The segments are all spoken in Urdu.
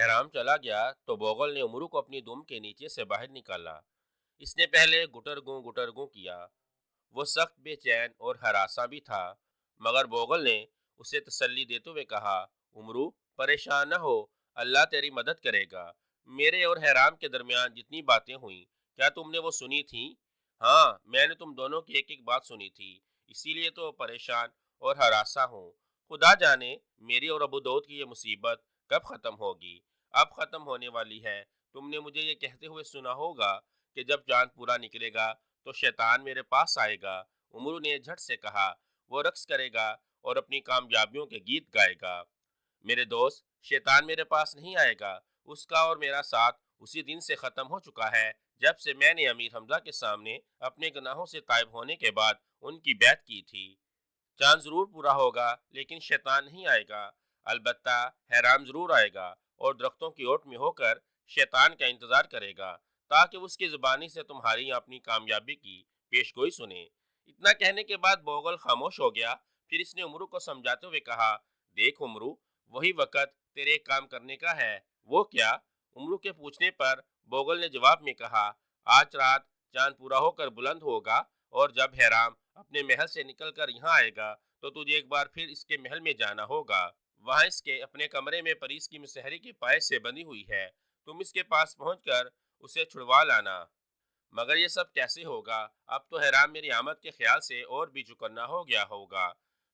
احرام چلا گیا تو بوغل نے عمرو کو اپنی دم کے نیچے سے باہر نکالا۔ اس نے پہلے گٹر گوں کیا۔ وہ سخت بے چین اور ہراساں بھی تھا، مگر بوغل نے اسے تسلی دیتے ہوئے کہا، عمرو پریشان نہ ہو، اللہ تیری مدد کرے گا۔ میرے اور حرام کے درمیان جتنی باتیں ہوئیں، کیا تم نے وہ سنی تھیں؟ ہاں، میں نے تم دونوں کی ایک ایک بات سنی تھی، اسی لیے تو پریشان اور ہراساں ہوں۔ خدا جانے میری اور ابو داؤد کی یہ مصیبت کب ختم ہوگی؟ اب ختم ہونے والی ہے۔ تم نے مجھے یہ کہتے ہوئے سنا ہوگا کہ جب چاند پورا نکلے گا تو شیطان میرے پاس آئے گا۔ عمرو نے جھٹ سے کہا، وہ رقص کرے گا اور اپنی کامیابیوں کے گیت گائے گا۔ میرے دوست، شیطان میرے پاس نہیں آئے گا۔ اس کا اور میرا ساتھ اسی دن سے ختم ہو چکا ہے جب سے میں نے امیر حمزہ کے سامنے اپنے گناہوں سے تائب ہونے کے بعد ان کی بیعت کی تھی۔ چاند ضرور پورا ہوگا لیکن شیطان نہیں آئے گا، البتہ حرام ضرور آئے گا اور درختوں کی اوٹ میں ہو کر شیطان کا انتظار کرے گا تاکہ اس کی زبانی سے تمہاری اپنی کامیابی کی پیش گوئی سنے۔ اتنا کہنے کے بعد بوغل خاموش ہو گیا۔ پھر اس نے عمرو کو سمجھاتے ہوئے کہا، دیکھ عمرو، وہی وقت تیرے ایک کام کرنے کا ہے۔ وہ کیا؟ عمرو کے پوچھنے پر بوغل نے جواب میں کہا، آج رات چاند پورا ہو کر بلند ہوگا اور جب حرام اپنے محل سے نکل کر یہاں آئے گا تو تجھے ایک بار پھر اس کے محل میں جانا ہوگا۔ وہاں اس کے اپنے کمرے میں پریس کی مسحری کے پائے سے بندھی ہوئی ہے، تم اس کے پاس پہنچ کر اسے چھڑوا لانا۔ مگر یہ سب کیسے ہوگا؟ اب تو حرام میری آمد کے خیال سے اور بھی چکنا ہو گیا ہوگا۔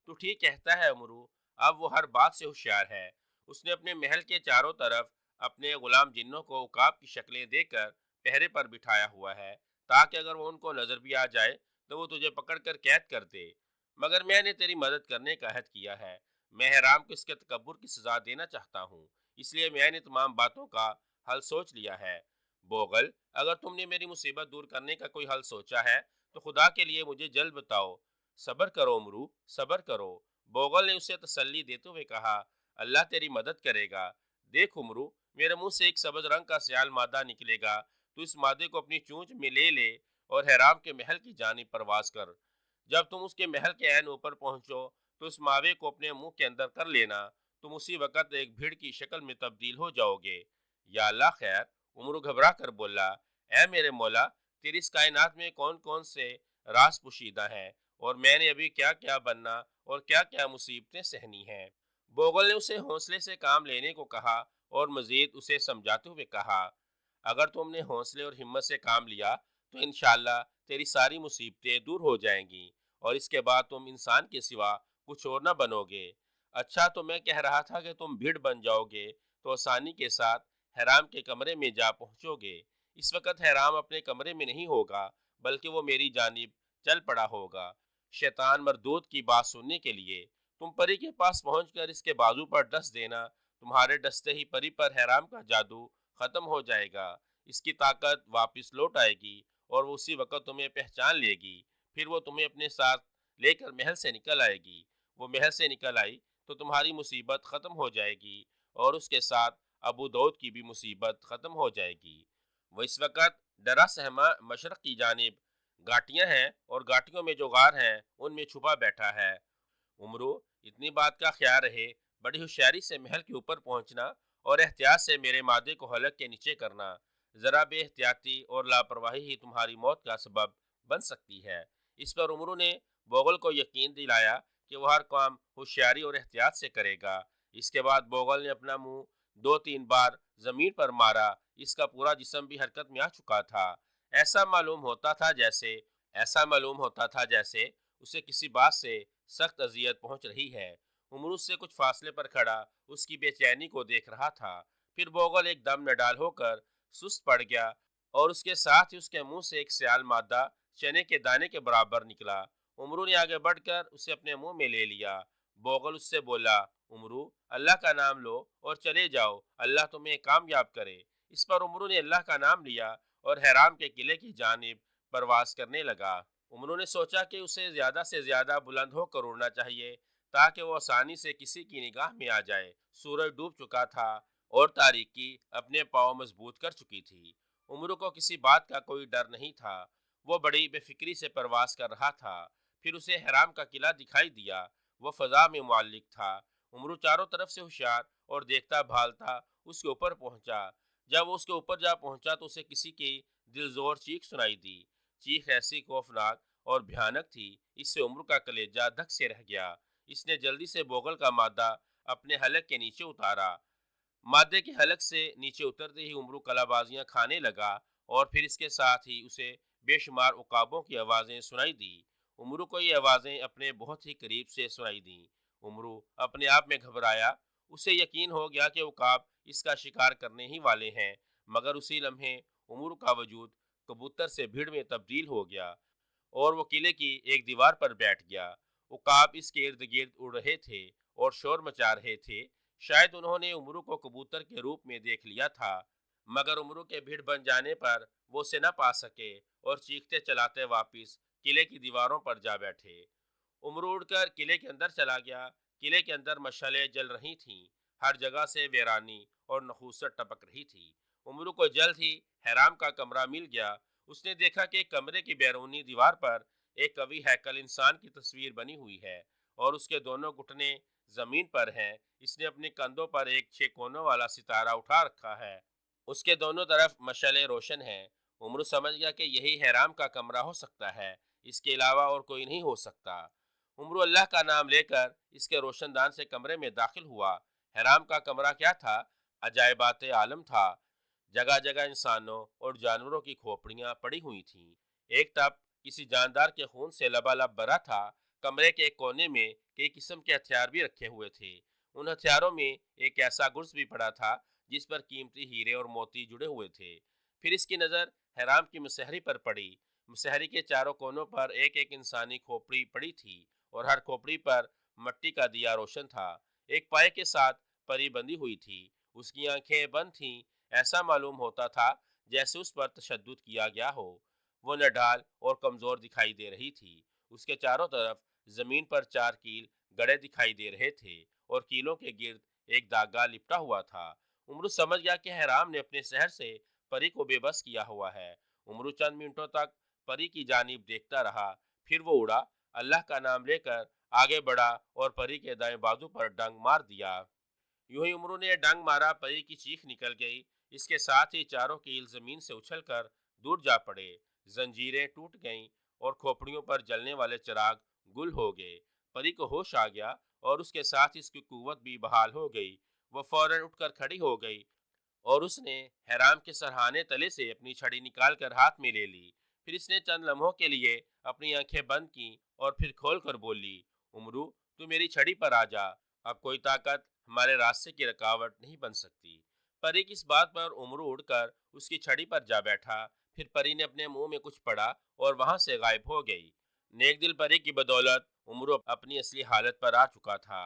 تو ٹھیک کہتا ہے عمرو، اب وہ ہر بات سے ہوشیار ہے۔ اس نے اپنے محل کے چاروں طرف اپنے غلام جنوں کو عقاب کی شکلیں دے کر پہرے پر بٹھایا ہوا ہے تاکہ اگر وہ ان کو نظر بھی آ جائے تو وہ تجھے پکڑ کر قید کر دے۔ مگر میں نے تیری مدد کرنے کا عہد کیا ہے۔ میں حرام کو اس کے تکبر کی سزا دینا چاہتا ہوں، اس لیے میں نے تمام باتوں کا حل سوچ لیا ہے۔ بوغل، اگر تم نے میری مصیبت دور کرنے کا کوئی حل سوچا ہے تو خدا کے لیے مجھے جلد بتاؤ۔ صبر کرو عمرو، صبر کرو۔ بوغل نے اسے تسلی دیتے ہوئے کہا، اللہ تیری مدد کرے گا۔ دیکھ عمرو، میرے منہ سے ایک سبز رنگ کا سیال مادہ نکلے گا، تو اس مادے کو اپنی چونچ میں لے لے اور حرام کے محل کی جانب پرواز کر۔ جب تم اس کے محل کے عین اوپر پہنچو تو اس ماوے کو اپنے منہ کے اندر کر لینا، تم اسی وقت ایک بھیڑ کی شکل میں تبدیل ہو جاؤ گے۔ یا اللہ خیر! عمرو گھبرا کر بولا، اے میرے مولا، تیری اس کائنات میں کون کون سے راز پوشیدہ ہیں اور میں نے ابھی کیا کیا بننا اور کیا کیا مصیبتیں سہنی ہیں۔ بوغل نے اسے حوصلے سے کام لینے کو کہا اور مزید اسے سمجھاتے ہوئے کہا، اگر تم نے حوصلے اور ہمت سے کام لیا تو انشاءاللہ تیری ساری مصیبتیں دور ہو جائیں گی اور اس کے بعد تم انسان کے سوا کچھ اور نہ بنو گے۔ اچھا، تو میں کہہ رہا تھا کہ تم بھیڑ بن جاؤ گے تو آسانی کے ساتھ حرام کے کمرے میں جا پہنچو گے۔ اس وقت حرام اپنے کمرے میں نہیں ہوگا بلکہ وہ میری جانب چل پڑا ہوگا شیطان مردود کی بات سننے کے لیے۔ تم پری کے پاس پہنچ کر اس کے بازو پر ڈس دینا، تمہارے ڈستے ہی پری پر حرام کا جادو ختم ہو جائے گا، اس کی طاقت واپس لوٹ آئے گی اور وہ اسی وقت تمہیں پہچان لے گی۔ پھر وہ تمہیں اپنے ساتھ لے کر محل سے نکل آئے گی۔ وہ محل سے نکل آئی تو تمہاری مصیبت ختم ہو جائے گی اور اس کے ساتھ ابو داؤد کی بھی مصیبت ختم ہو جائے گی۔ وہ اس وقت ڈرا سہما مشرق کی جانب گھاٹیاں ہیں اور گھاٹیوں میں جو غار ہیں ان میں چھپا بیٹھا ہے۔ عمرو، اتنی بات کا خیال رہے، بڑی ہوشیاری سے محل کے اوپر پہنچنا اور احتیاط سے میرے مادے کو حلق کے نیچے کرنا۔ ذرا بے احتیاطی اور لاپرواہی ہی تمہاری موت کا سبب بن سکتی ہے۔ اس پر عمرو نے بوغل کو یقین دلایا کہ وہ ہر کام ہوشیاری اور احتیاط سے کرے گا۔ اس کے بعد بوغل نے اپنا منہ 2-3 بار زمین پر مارا، اس کا پورا جسم بھی حرکت میں آ چکا تھا۔ ایسا معلوم ہوتا تھا جیسے اسے کسی بات سے سخت اذیت پہنچ رہی ہے۔ عمرو سے کچھ فاصلے پر کھڑا اس کی بے چینی کو دیکھ رہا تھا۔ پھر بوغل ایک دم نڈال ہو کر سست پڑ گیا اور اس کے ساتھ ہی اس کے منہ سے ایک سیال مادہ چنے کے دانے کے برابر نکلا۔ عمرو نے آگے بڑھ کر اسے اپنے منہ میں لے لیا۔ بوغل اس سے بولا، عمرو، اللہ کا نام لو اور چلے جاؤ، اللہ تمہیں کامیاب کرے۔ اس پر عمرو نے اللہ کا نام لیا اور حرام کے قلعے کی جانب پرواز کرنے لگا۔ عمرو نے سوچا کہ اسے زیادہ سے زیادہ بلند ہو کر اڑنا چاہیے تاکہ وہ آسانی سے کسی کی نگاہ میں آ جائے۔ سورج ڈوب چکا تھا اور تاریکی اپنے پاؤں مضبوط کر چکی تھی۔ عمرو کو کسی بات کا کوئی ڈر نہیں تھا، وہ بڑی بے فکری سے پرواز کر رہا تھا۔ پھر اسے حرام کا قلعہ دکھائی دیا، وہ فضا میں معلق تھا۔ عمرو چاروں طرف سے ہوشیار اور دیکھتا بھالتا اس کے اوپر پہنچا۔ جب وہ اس کے اوپر جا پہنچا تو اسے کسی کی دلزور چیخ سنائی دی۔ چیخ ایسی خوفناک اور بھیانک تھی، اس سے عمرو کا کلیجہ دھک سے رہ گیا۔ اس نے جلدی سے بوغل کا مادہ اپنے حلق کے نیچے اتارا۔ مادے کے حلق سے نیچے اترتے ہی عمرو کلا بازیاں کھانے لگا، اور پھر اس کے ساتھ ہی اسے بے شمار عقابوں کی آوازیں سنائی دی۔ عمرو کو یہ آوازیں اپنے بہت ہی قریب سے سنائی دیں۔ عمرو اپنے آپ میں گھبرایا۔ اسے یقین ہو گیا کہ عقاب اس کا شکار کرنے ہی والے ہیں، مگر اسی لمحے عمرو کا وجود کبوتر سے بھیڑ میں تبدیل ہو گیا اور وہ قلعے کی ایک دیوار پر بیٹھ گیا۔ عقاب اس کے ارد گرد اڑ رہے تھے اور شور مچا رہے تھے۔ شاید انہوں نے عمرو کو کبوتر کے روپ میں دیکھ لیا تھا، مگر عمرو کے بھیڑ بن جانے پر وہ اسے نہ پا سکے اور چیختے چلاتے واپس قلعے کی دیواروں پر جا بیٹھے۔ عمرو اڑ کر قلعے کے اندر چلا گیا۔ قلعے کے اندر مشعلیں جل رہی تھیں، ہر جگہ سے ویرانی اور نحوست ٹپک رہی تھی۔ عمرو کو جلد ہی حرام کا کمرہ مل گیا۔ اس نے دیکھا کہ کمرے کی بیرونی دیوار پر ایک قوی ہیکل انسان کی تصویر بنی ہوئی ہے اور اس کے دونوں گھٹنے زمین پر ہیں۔ اس نے اپنے کندھوں پر ایک 6 کونوں والا ستارہ اٹھا رکھا ہے، اس کے دونوں طرف مشعلیں روشن ہیں۔ عمرو سمجھ گیا کہ یہی حرام کا کمرہ ہو سکتا ہے، اس کے علاوہ اور کوئی نہیں ہو سکتا۔ عمرو اللہ کا نام لے کر اس کے روشن دان سے کمرے میں داخل ہوا۔ حرام کا کمرہ کیا تھا؟ عجائبات عالم تھا۔ جگہ جگہ انسانوں اور جانوروں کی کھوپڑیاں پڑی ہوئی تھیں۔ ایک ٹب کسی جاندار کے خون سے لبالب بھرا تھا۔ کمرے کے ایک کونے میں کئی قسم کے ہتھیار بھی رکھے ہوئے تھے۔ ان ہتھیاروں میں ایک ایسا گرز بھی پڑا تھا جس پر قیمتی ہیرے اور موتی جڑے ہوئے تھے۔ پھر اس کی نظر حرام کی مسحری پر پڑی۔ مسحری کے چاروں کونوں پر ایک ایک انسانی کھوپڑی پڑی تھی اور ہر کھوپڑی پر مٹی کا دیا روشن تھا۔ ایک پائے کے ساتھ پری بندھی ہوئی تھی، اس کی آنکھیں بند تھیں۔ ایسا معلوم ہوتا تھا جیسے اس پر تشدد کیا گیا ہو۔ وہ نڈھال اور کمزور دکھائی دے رہی تھی۔ اس کے چاروں طرف زمین پر 4 کیل گڑے دکھائی دے رہے تھے اور کیلوں کے گرد ایک داغا لپٹا ہوا تھا۔ عمرو سمجھ گیا کہ حرام نے اپنے سحر سے پری کو بے بس کیا ہوا ہے۔ عمرو چند منٹوں تک پری کی جانب دیکھتا رہا، پھر وہ اڑا، اللہ کا نام لے کر آگے بڑھا اور پری کے دائیں بازو پر ڈنگ مار دیا۔ یوں ہی عمرو نے ڈنگ مارا، پری کی چیخ نکل گئی۔ اس کے ساتھ ہی چاروں کیل زمین سے اچھل کر دور جا پڑے۔ زنجیریں ٹوٹ گئیں اور کھوپڑیوں پر جلنے والے چراغ گل ہو گئے۔ پری کو ہوش آ گیا اور اس کے ساتھ اس کی قوت بھی بحال ہو گئی۔ وہ فوراً اٹھ کر کھڑی ہو گئی اور اس نے حرام کے سرہانے تلے سے اپنی چھڑی نکال کر ہاتھ میں لے لی۔ پھر اس نے چند لمحوں کے لیے اپنی آنکھیں بند کی اور پھر کھول کر بولی، عمرو تو میری چھڑی پر آ جا، اب کوئی طاقت ہمارے راستے کی رکاوٹ نہیں بن سکتی۔ پری کی اس بات پر عمرو اڑ کر اس کی چھڑی پر جا بیٹھا۔ پھر پری نے اپنے منہ میں کچھ پڑا اور وہاں سے غائب ہو گئی۔ نیک دل پری کی بدولت عمرو اپنی اصلی حالت پر آ چکا تھا۔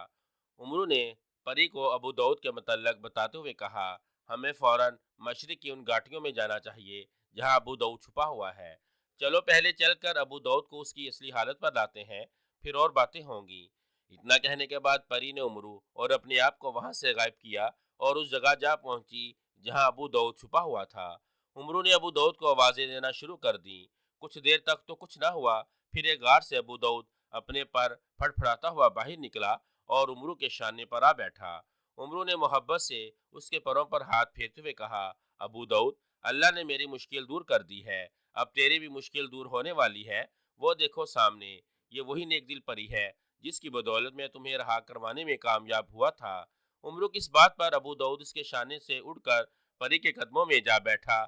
عمرو نے پری کو ابو داؤد کے متعلق بتاتے ہوئے کہا، ہمیں فوراً مشرق کی ان گھاٹیوں میں جانا چاہیے جہاں ابو داؤد چھپا ہوا ہے۔ چلو پہلے چل کر ابو داؤد کو اس کی اصلی حالت پر لاتے ہیں، پھر اور باتیں ہوں گی۔ اتنا کہنے کے بعد پری نے عمرو اور اپنے آپ کو وہاں سے غائب کیا اور اس جگہ جا پہنچی جہاں ابو داؤد چھپا ہوا تھا۔ عمرو نے ابو داؤد کو آوازیں دینا شروع کر دیں۔ کچھ دیر تک تو کچھ نہ ہوا، پھر ایک غار سے ابو داؤد اپنے پر پھڑ پھڑاتا ہوا باہر نکلا اور عمرو کے شانے پر آ بیٹھا۔ عمرو نے محبت سے اس کے پروں پر ہاتھ پھیرتے ہوئے کہا، ابو داؤد، اللہ نے میری مشکل دور کر دی ہے، اب تیری بھی مشکل دور ہونے والی ہے۔ وہ دیکھو سامنے، یہ وہی نیک دل پری ہے جس کی بدولت میں تمہیں رہا کروانے میں کامیاب ہوا تھا۔ عمرو کی اس بات پر ابو داؤد اس کے شانے سے اڑ کر پری کے قدموں میں جا بیٹھا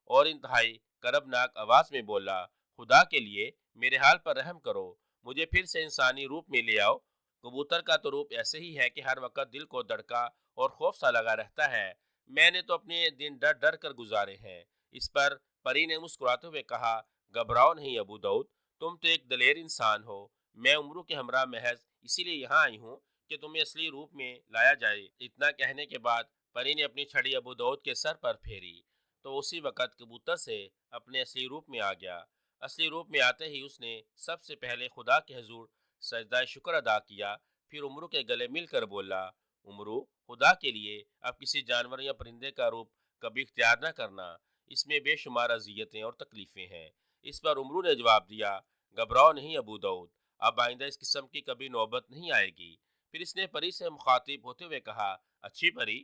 اور انتہائی کربناک آواز میں بولا، خدا کے لیے میرے حال پر رحم کرو، مجھے پھر سے انسانی روپ میں لے آؤ۔ کبوتر کا تو روپ ایسے ہی ہے کہ ہر وقت دل کو دڑکا اور خوف سا لگا رہتا ہے، میں نے تو اپنے دن ڈر ڈر کر گزارے ہیں۔ اس پر پری نے مسکراتے ہوئے کہا، گھبراؤ نہیں ابو داؤد، تم تو ایک دلیر انسان ہو۔ میں عمرو کے ہمراہ محض اسی لیے یہاں آئی ہوں کہ تمہیں اصلی روپ میں لایا جائے۔ اتنا کہنے کے بعد پری نے اپنی چھڑی ابو داؤد کے سر پر پھیری تو اسی وقت کبوتر سے اپنے اصلی روپ میں آ گیا۔ اصلی روپ میں آتے ہی اس نے سب سے پہلے خدا کے حضور سجدہ شکر ادا کیا، پھر عمرو کے گلے مل کر بولا، عمرو خدا کے لیے اب کسی جانور یا پرندے کا روپ کبھی اختیار نہ کرنا، اس میں بے شمار اذیتیں اور تکلیفیں ہیں۔ اس پر عمرو نے جواب دیا، گھبراؤ نہیں ابو داؤد، اب آئندہ اس قسم کی کبھی نوبت نہیں آئے گی۔ پھر اس نے پری سے مخاطب ہوتے ہوئے کہا، اچھی پری،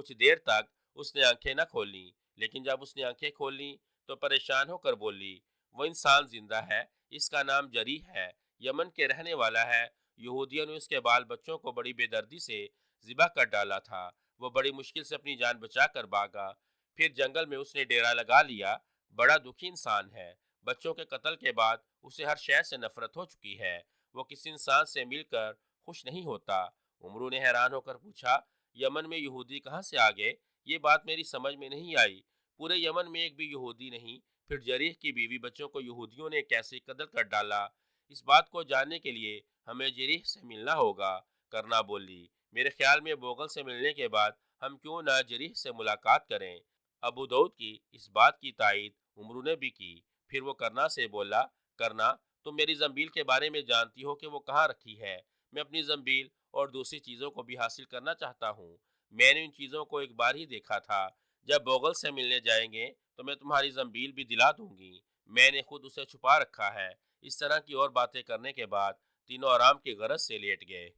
کچھ دیر تک اس نے آنکھیں نہ کھولیں، لیکن جب اس نے آنکھیں کھولیں تو پریشان ہو کر بولی، وہ انسان زندہ ہے، اس کا نام جریح ہے، یمن کے رہنے والا ہے۔ یہودیوں نے اس کے بال بچوں کو بڑی بے دردی سے ذبح کر ڈالا تھا۔ وہ بڑی مشکل سے اپنی جان بچا کر بھاگا، پھر جنگل میں اس نے ڈیرا لگا لیا۔ بڑا دکھی انسان ہے، بچوں کے قتل کے بعد اسے ہر شے سے نفرت ہو چکی ہے، وہ کسی انسان سے مل کر خوش نہیں ہوتا۔ عمرو نے حیران ہو کر پوچھا، یمن میں یہودی کہاں سے آ گئے؟ یہ بات میری سمجھ میں نہیں آئی۔ پورے یمن میں ایک بھی یہودی نہیں، پھر جریح کی بیوی بچوں کو یہودیوں نے کیسے قتل کر ڈالا؟ اس بات کو جاننے کے لیے ہمیں جریح سے ملنا ہوگا۔ کرنا بولی، میرے خیال میں بوغل سے ملنے کے بعد ہم کیوں نہ جریح سے ملاقات کریں۔ ابو داؤد کی اس بات کی تائید عمرو نے بھی کی۔ پھر وہ کرنا سے بولا، کرنا، تم میری زنبیل کے بارے میں جانتی ہو کہ وہ کہاں رکھی ہے؟ میں اپنی زنبیل اور دوسری چیزوں کو بھی حاصل کرنا چاہتا ہوں۔ میں نے ان چیزوں کو ایک بار ہی دیکھا تھا۔ جب بوغل سے ملنے جائیں گے تو میں تمہاری زنبیل بھی دلا دوں گی۔ میں نے خود اسے چھپا رکھا ہے۔ اس طرح کی اور باتیں کرنے کے بعد تینوں آرام کی غرض سے لیٹ گئے۔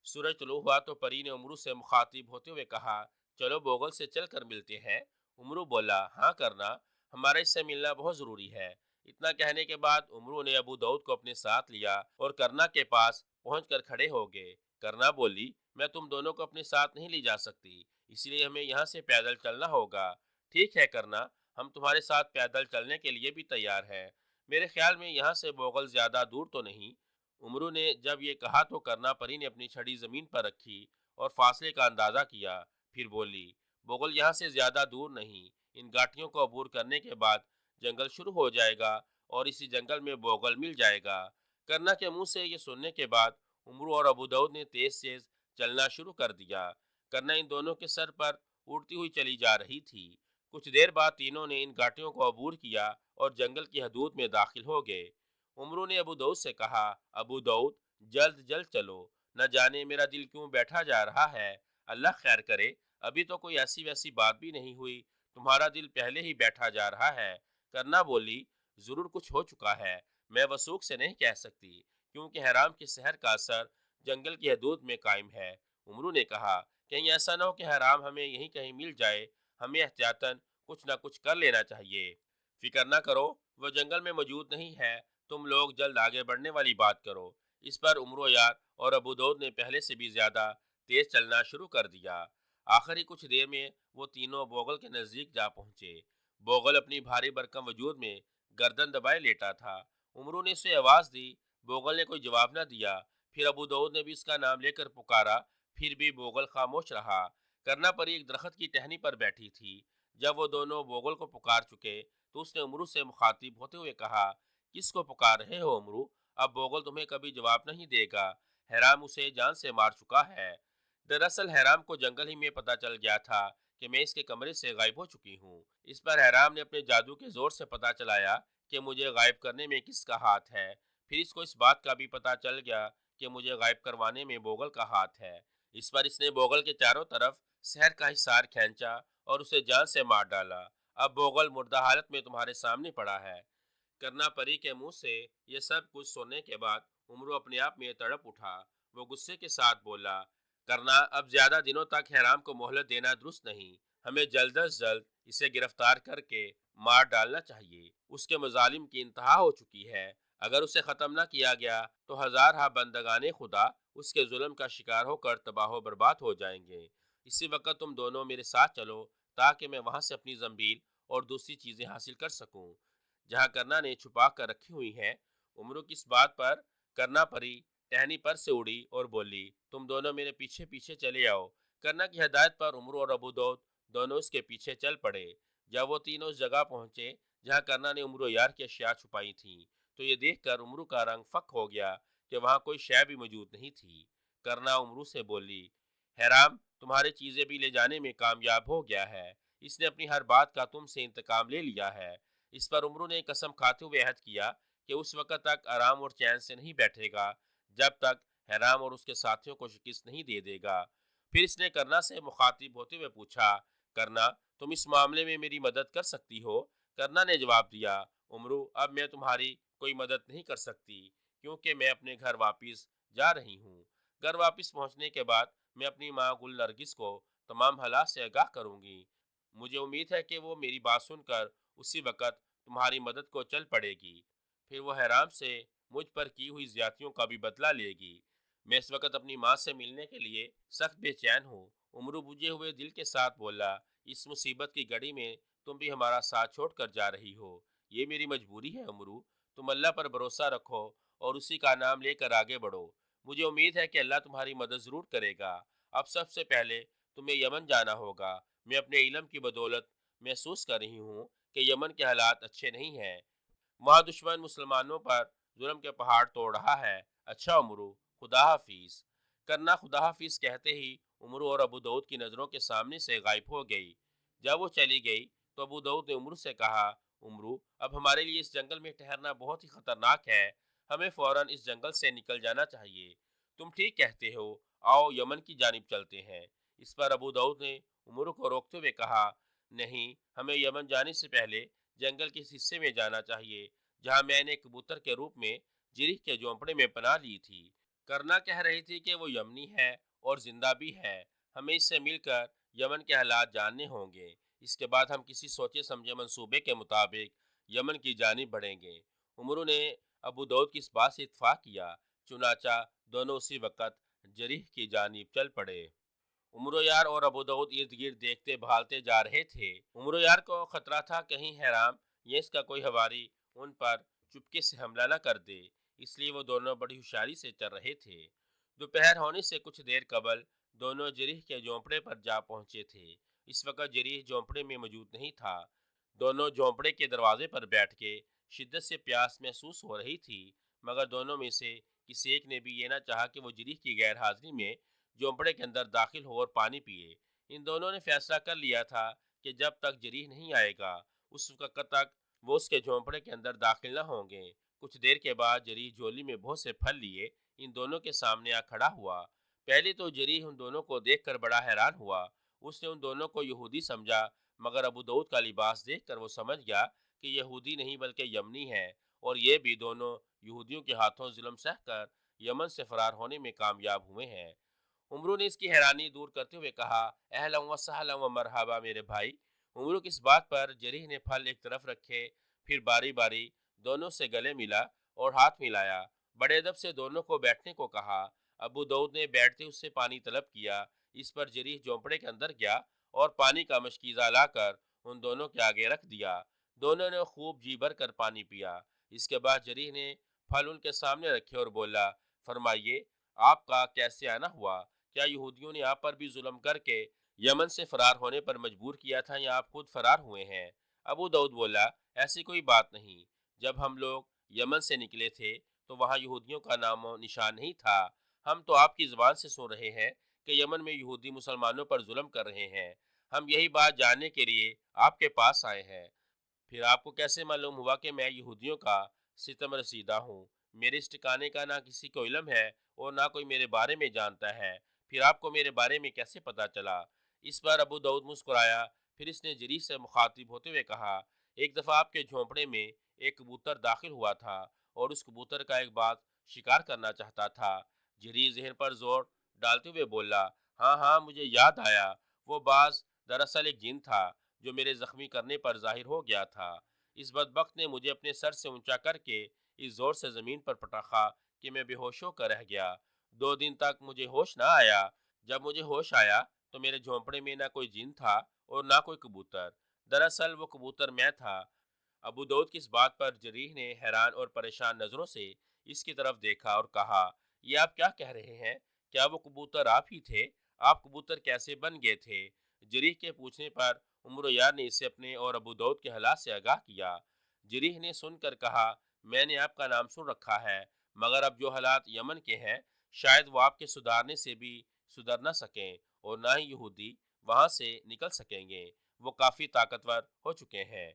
سورج طلوع ہوا تو پری نے عمرو سے مخاطب ہوتے ہوئے کہا، چلو بوغل سے چل کر ملتے ہیں۔ عمرو بولا، ہاں کرنا، ہمارا اس سے ملنا بہت ضروری ہے۔ اتنا کہنے کے بعد عمرو نے ابو داؤد کو اپنے ساتھ لیا اور کرنا کے پاس پہنچ کر کھڑے ہو گئے۔ کرنا بولی، میں تم دونوں کو اپنے ساتھ نہیں لی جا سکتی، اس لیے ہمیں یہاں سے پیدل چلنا ہوگا۔ ٹھیک ہے کرنا، ہم تمہارے ساتھ پیدل چلنے کے لیے بھی تیار ہیں۔ میرے خیال میں یہاں سے بوغل زیادہ دور تو نہیں۔ عمرو نے جب یہ کہا تو کرنا پری نے اپنی چھڑی زمین پر رکھی اور فاصلے کا اندازہ کیا، پھر بولی، بوغل یہاں سے زیادہ دور نہیں۔ ان گھاٹیوں کو عبور کرنے کے بعد جنگل شروع ہو جائے گا اور اسی جنگل میں بوغل مل جائے گا۔ کرنا کے منہ سے یہ سننے کے بعد عمرو اور ابو داؤد نے تیز تیز چلنا شروع کر دیا۔ کرنا ان دونوں کے سر پر اڑتی ہوئی چلی جا رہی تھی۔ کچھ دیر بعد تینوں نے ان گھاٹیوں کو عبور کیا اور جنگل کی حدود میں داخل ہو گئے۔ عمرو نے ابو داؤد سے کہا، ابو داؤد، جلد جلد چلو، نہ جانے میرا دل کیوں بیٹھا جا رہا ہے۔ اللہ خیر کرے، ابھی تو کوئی ایسی ویسی بات بھی نہیں ہوئی، تمہارا دل پہلے ہی بیٹھا جا رہا ہے۔ کرنا بولی، ضرور کچھ ہو چکا ہے، میں وثوق سے نہیں کہہ سکتی، کیونکہ حرام کے سحر کا اثر جنگل کی حدود میں قائم ہے۔ عمرو نے کہا، کہیں ایسا نہ ہو کہ حرام ہمیں یہیں کہیں مل جائے، ہمیں احتیاطاً کچھ نہ کچھ کر لینا چاہیے۔ فکر نہ کرو، وہ جنگل میں موجود نہیں ہے، تم لوگ جلد آگے بڑھنے والی بات کرو۔ اس پر عمرو یار اور ابو داؤد نے پہلے سے بھی زیادہ تیز چلنا شروع کر دیا۔ آخری کچھ دیر میں وہ تینوں بوغل کے نزدیک جا پہنچے۔ بوغل اپنی بھاری بھرکم وجود میں گردن دبائے لیٹا تھا۔ عمرو نے اسے آواز دی، بوغل نے کوئی جواب نہ دیا۔ پھر ابو داؤد نے بھی اس کا نام لے کر پکارا، پھر بھی بوغل خاموش رہا۔ کرنا پری ایک درخت کی ٹہنی پر بیٹھی تھی۔ جب وہ دونوں بوغل کو پکار چکے تو اس نے عمرو سے مخاطب ہوتے ہوئے کہا، کس کو پکار رہے ہو عمرو؟ اب بوغل تمہیں کبھی جواب نہیں دے گا، حرام اسے جان سے مار چکا ہے۔ دراصل حرام کو جنگل ہی میں پتہ چل گیا تھا کہ میں اس کے کمرے سے غائب ہو چکی ہوں۔ اس پر حرام نے اپنے جادو کے زور سے پتہ چلایا کہ مجھے غائب کرنے میں کس کا ہاتھ ہے۔ پھر اس کو اس بات کا بھی پتہ چل گیا کہ مجھے غائب کروانے میں بوغل کا ہاتھ ہے۔ اس پر اس نے بوغل کے چاروں طرف سحر کا حصار کھینچا اور اسے جان سے مار ڈالا۔ اب بوغل مردہ حالت میں تمہارے سامنے پڑا ہے۔ کرنا پری کے منہ سے یہ سب کچھ سننے کے بعد عمرو اپنے آپ میں تڑپ اٹھا۔ وہ غصے کے ساتھ بولا، کرنا، اب زیادہ دنوں تک حرام کو مہلت دینا درست نہیں، ہمیں جلد از جلد اسے گرفتار کر کے مار ڈالنا چاہیے۔ اس کے مظالم کی انتہا ہو چکی ہے، اگر اسے ختم نہ کیا گیا تو ہزارہا بندگان خدا اس کے ظلم کا شکار ہو کر تباہ و برباد ہو جائیں گے۔ اسی وقت تم دونوں میرے ساتھ چلو تاکہ میں وہاں سے اپنی زنبیل اور دوسری چیزیں حاصل کر سکوں جہاں کرنا نے چھپا کر رکھی ہوئی ہیں۔ عمرو کی اس بات پر کرنا پری ٹہنی پر سے اڑی اور بولی، تم دونوں میرے پیچھے پیچھے چلے آؤ۔ کرنا کی ہدایت پر عمرو اور ابو داؤد دونوں اس کے پیچھے چل پڑے۔ جب وہ تینوں اس جگہ پہنچے جہاں کرنا نے عمرو یار کی اشیاء چھپائی تھیں تو یہ دیکھ کر عمرو کا رنگ فک ہو گیا کہ وہاں کوئی شے بھی موجود نہیں تھی۔ کرنا عمرو سے بولی، حرام تمہاری چیزیں بھی لے جانے میں کامیاب ہو گیا ہے، اس نے اپنی ہر بات کا تم سے انتقام لے لیا ہے۔ اس پر عمرو نے قسم کھاتے ہوئے عہد کیا کہ اس وقت تک آرام اور چین سے نہیں بیٹھے گا جب تک حرام اور اس کے ساتھیوں کو شکست نہیں دے دے گا۔ پھر اس نے کرنا سے مخاطب ہوتے ہوئے پوچھا، کرنا، تم اس معاملے میں میری مدد کر سکتی ہو؟ کرنا نے جواب دیا، عمرو، اب میں تمہاری کوئی مدد نہیں کر سکتی کیونکہ میں اپنے گھر واپس جا رہی ہوں۔ گھر واپس پہنچنے کے بعد میں اپنی ماں گل نرگس کو تمام حالات سے آگاہ کروں گی۔ مجھے امید ہے کہ وہ میری بات سن کر اسی وقت تمہاری مدد کو چل پڑے گی۔ پھر وہ حرام سے مجھ پر کی ہوئی زیادتیوں کا بھی بدلہ لے گی۔ میں اس وقت اپنی ماں سے ملنے کے لیے سخت بے چین ہوں۔ عمرو بجھے ہوئے دل کے ساتھ بولا، اس مصیبت کی گھڑی میں تم بھی ہمارا ساتھ چھوڑ کر جا رہی ہو، یہ میری مجبوری ہے عمرو۔ تم اللہ پر بھروسہ رکھو اور اسی کا نام لے کر آگے بڑھو۔ مجھے امید ہے کہ اللہ تمہاری مدد ضرور کرے گا۔ اب سب سے پہلے تمہیں یمن جانا ہوگا۔ میں اپنے علم کی بدولت محسوس کر رہی ہوں کہ یمن کے حالات اچھے نہیں ہیں۔ وہاں دشمن مسلمانوں پر ظلم کے پہاڑ توڑ رہا ہے۔ اچھا عمرو، خدا حافظ۔ کرنا خدا حافظ کہتے ہی عمرو اور ابو داؤد کی نظروں کے سامنے سے غائب ہو گئی۔ جب وہ چلی گئی تو ابو داؤد نے عمرو سے کہا، عمرو، اب ہمارے لیے اس جنگل میں ٹھہرنا بہت ہی خطرناک ہے، ہمیں فوراً اس جنگل سے نکل جانا چاہیے۔ تم ٹھیک کہتے ہو، آؤ یمن کی جانب چلتے ہیں۔ اس پر ابو داؤد نے عمرو کو روکتے ہوئے کہا، نہیں، ہمیں یمن جانے سے پہلے جنگل کے اس حصے میں جانا چاہیے جہاں میں نے کبوتر کے روپ میں جریح کے جھونپڑے میں پناہ لی تھی۔ کرنا کہہ رہی تھی کہ وہ یمنی ہے اور زندہ بھی ہے، ہمیں اس سے مل کر یمن کے حالات جاننے ہوں گے۔ اس کے بعد ہم کسی سوچے سمجھے منصوبے کے مطابق یمن کی جانب بڑھیں گے۔ عمرو نے ابو داؤد کی اس بات سے اتفاق کیا، چنانچہ دونوں اسی وقت جریح کی جانب چل پڑے۔ عمرو یار اور ابو داؤد ارد گرد دیکھتے بھالتے جا رہے تھے۔ عمرو یار کو خطرہ تھا کہیں حرام یا اس کا کوئی ہواری ان پر چپکے سے حملہ نہ کر دے، اس لیے وہ دونوں بڑی ہوشیاری سے چل رہے تھے۔ دوپہر ہونے سے کچھ دیر قبل دونوں جریح کے جھونپڑے پر جا پہنچے تھے۔ اس وقت جریح جھونپڑے میں موجود نہیں تھا۔ دونوں جھونپڑے کے دروازے پر بیٹھ کے شدت سے پیاس محسوس ہو رہی تھی، مگر دونوں میں سے کسی ایک نے بھی یہ نہ چاہا کہ وہ جریح کی غیر حاضری میں جھونپڑے کے اندر داخل ہو اور پانی پیے۔ ان دونوں نے فیصلہ کر لیا تھا کہ جب تک جریح نہیں آئے گا اس وقت تک وہ اس کے جھونپڑے کے اندر داخل نہ ہوں گے۔ کچھ دیر کے بعد جریح جھولی میں بہت سے پھل لیے ان دونوں کے سامنے آ کھڑا ہوا۔ پہلے تو جریح ان دونوں کو دیکھ کر بڑا حیران ہوا۔ اس نے ان دونوں کو یہودی سمجھا، مگر ابو داؤد کا لباس دیکھ کر وہ سمجھ گیا کہ یہودی نہیں بلکہ یمنی ہے، اور یہ بھی دونوں یہودیوں کے ہاتھوں ظلم سہ کر یمن سے فرار ہونے میں کامیاب ہوئے ہیں۔ عمرو نے اس کی حیرانی دور کرتے ہوئے کہا، اہلا و سہلا و مرحبا میرے بھائی۔ عمرو کی اس بات پر جریح نے پھل ایک طرف رکھے، پھر باری باری دونوں سے گلے ملا اور ہاتھ ملایا۔ بڑے ادب سے دونوں کو بیٹھنے کو کہا۔ ابو داؤد نے بیٹھتے اس سے پانی طلب کیا۔ اس پر جریح جھونپڑے کے اندر گیا اور پانی کا مشکیزہ لا کر ان دونوں کے آگے رکھ دیا۔ دونوں نے خوب جی بھر کر پانی پیا۔ اس کے بعد جریح نے پھل ان کے سامنے رکھے اور بولا، فرمائیے، آپ کا کیسے آنا ہوا؟ کیا یہودیوں نے آپ پر بھی ظلم کر کے یمن سے فرار ہونے پر مجبور کیا تھا یا آپ خود فرار ہوئے ہیں؟ ابو داؤد بولا، ایسی کوئی بات نہیں۔ جب ہم لوگ یمن سے نکلے تھے تو وہاں یہودیوں کا نام و نشان نہیں تھا۔ ہم تو آپ کی زبان سے سن رہے ہیں کہ یمن میں یہودی مسلمانوں پر ظلم کر رہے ہیں۔ ہم یہی بات جاننے کے لیے آپ کے پاس آئے ہیں۔ پھر آپ کو کیسے معلوم ہوا کہ میں یہودیوں کا ستم رسیدہ ہوں؟ میرے اس ٹھکانے کا نہ کسی کو علم ہے اور نہ کوئی میرے بارے میں جانتا ہے، پھر آپ کو میرے بارے میں کیسے پتا چلا؟ اس پر ابو داؤد مسکرایا، پھر اس نے جریح سے مخاطب ہوتے ہوئے کہا، ایک دفعہ آپ کے جھونپڑے میں ایک کبوتر داخل ہوا تھا اور اس کبوتر کا ایک باز شکار کرنا چاہتا تھا۔ جریح ذہن پر زور ڈالتے ہوئے بولا، ہاں ہاں، مجھے یاد آیا، وہ باز دراصل ایک جن تھا جو میرے زخمی کرنے پر ظاہر ہو گیا تھا۔ اس بدبخت نے مجھے اپنے سر سے اونچا کر کے اس زور سے زمین پر پٹخا کہ میں بے ہوش ہو کر رہ گیا۔ 2 دن تک مجھے ہوش نہ آیا۔ جب مجھے ہوش آیا تو میرے جھونپڑے میں نہ کوئی جن تھا اور نہ کوئی کبوتر، دراصل وہ کبوتر میں تھا۔ ابو داؤد کی اس بات پر جریح نے حیران اور پریشان نظروں سے اس کی طرف دیکھا اور کہا، یہ آپ کیا کہہ رہے ہیں؟ کیا وہ کبوتر آپ ہی تھے؟ آپ کبوتر کیسے بن گئے تھے؟ جریح کے پوچھنے پر عمرو یار نے اسے اپنے اور ابو داؤد کے حالات سے آگاہ کیا۔ جریح نے سن کر کہا، میں نے آپ کا نام سن رکھا ہے، مگر اب جو حالات یمن کے ہیں شاید وہ آپ کے سدھارنے سے بھی سدھر نہ سکیں اور نہ ہی یہودی وہاں سے نکل سکیں گے، وہ کافی طاقتور ہو چکے ہیں۔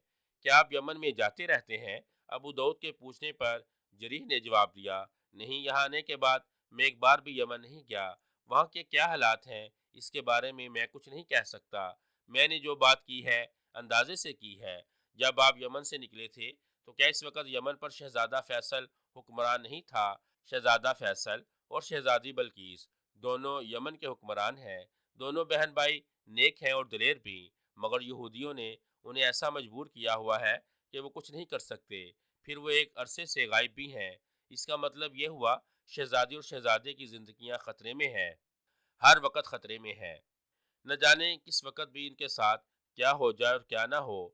کیا آپ یمن میں جاتے رہتے ہیں؟ ابو داؤد کے پوچھنے پر جریح نے جواب دیا، نہیں، یہاں آنے کے بعد میں ایک بار بھی یمن نہیں گیا۔ وہاں کے کیا حالات ہیں اس کے بارے میں کچھ نہیں کہہ سکتا۔ میں نے جو بات کی ہے اندازے سے کی ہے۔ جب آپ یمن سے نکلے تھے تو کیا اس وقت یمن پر شہزادہ فیصل حکمران نہیں تھا؟ شہزادہ فیصل اور شہزادی بلقیس دونوں یمن کے حکمران ہیں۔ دونوں بہن بھائی نیک ہیں اور دلیر بھی، مگر یہودیوں نے انہیں ایسا مجبور کیا ہوا ہے کہ وہ کچھ نہیں کر سکتے۔ پھر وہ ایک عرصے سے غائب بھی ہیں۔ اس کا مطلب یہ ہوا شہزادی اور شہزادے کی زندگیاں خطرے میں ہیں، ہر وقت خطرے میں ہے۔ نہ جانے کس وقت بھی ان کے ساتھ کیا ہو جائے اور کیا نہ ہو۔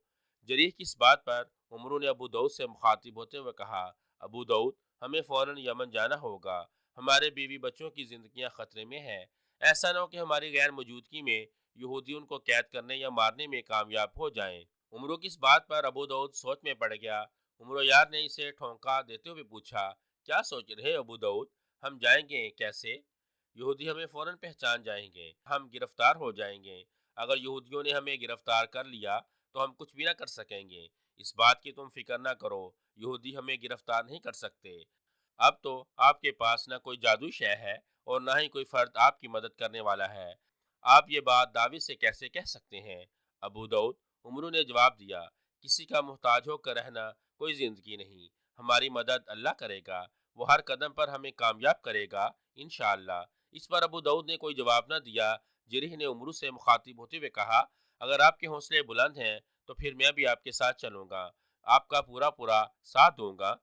جریح کی اس بات پر عمرو نے ابو داؤد سے مخاطب ہوتے ہوئے کہا، ابو داؤد، ہمیں فوراً یمن جانا ہوگا، ہمارے بیوی بچوں کی زندگیاں خطرے میں ہیں۔ ایسا نہ ہو کہ ہماری غیر موجودگی میں یہودی ان کو قید کرنے یا مارنے میں کامیاب ہو جائیں۔ عمرو کی اس بات پر ابو داؤد سوچ میں پڑ گیا۔ عمرو یار نے اسے ٹھونکا دیتے ہوئے پوچھا، کیا سوچ رہے ابو داؤد؟ ہم جائیں گے کیسے؟ یہودی ہمیں فوراً پہچان جائیں گے، ہم گرفتار ہو جائیں گے۔ اگر یہودیوں نے ہمیں گرفتار کر لیا تو ہم کچھ بھی نہ کر سکیں گے۔ اس بات کی تم فکر نہ کرو، یہودی ہمیں گرفتار نہیں کر سکتے۔ اب تو آپ کے پاس نہ کوئی جادوئی شے ہے اور نہ ہی کوئی فرد آپ کی مدد کرنے والا ہے۔ آپ یہ بات دعوے سے کیسے کہہ سکتے ہیں؟ ابو داؤد، عمرو نے جواب دیا، کسی کا محتاج ہو کر رہنا کوئی زندگی نہیں۔ ہماری مدد اللہ کرے گا، وہ ہر قدم پر ہمیں کامیاب کرے گا انشاءاللہ۔ اس پر ابو داؤد نے کوئی جواب نہ دیا۔ جریح نے عمرو سے مخاطب ہوتے ہوئے کہا، اگر آپ کے حوصلے بلند ہیں تو پھر میں بھی آپ کے ساتھ چلوں گا، آپ کا پورا ساتھ دوں گا۔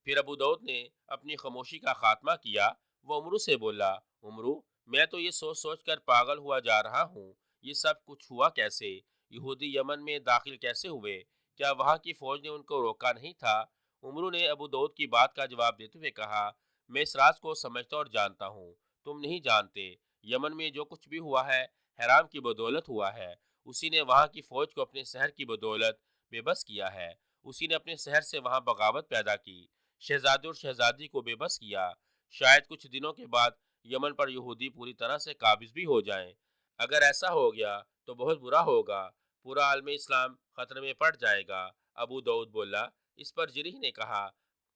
پھر ابو داؤد نے اپنی خاموشی کا خاتمہ کیا۔ وہ عمرو سے بولا، عمرو، میں تو یہ سوچ سوچ کر پاگل ہوا جا رہا ہوں، یہ سب کچھ ہوا کیسے؟ یہودی یمن میں داخل کیسے ہوئے؟ کیا وہاں کی فوج نے ان کو روکا نہیں تھا؟ عمرو نے ابو داؤد کی بات کا جواب دیتے ہوئے کہا، میں اس راز کو سمجھتا اور جانتا ہوں، تم نہیں جانتے۔ یمن میں جو کچھ بھی ہوا ہے حرام کی بدولت ہوا ہے۔ اسی نے وہاں کی فوج کو اپنے سحر کی بدولت بے بس کیا ہے۔ اسی نے اپنے سحر سے وہاں بغاوت پیدا کی، شہزادے اور شہزادی کو بے بس کیا۔ شاید کچھ دنوں کے بعد یمن پر یہودی پوری طرح سے قابض بھی ہو جائیں۔ اگر ایسا ہو گیا تو بہت برا ہوگا، پورا عالم اسلام خطرے میں پڑ جائے گا۔ ابو داؤد بولا۔ اس پر جریح نے کہا،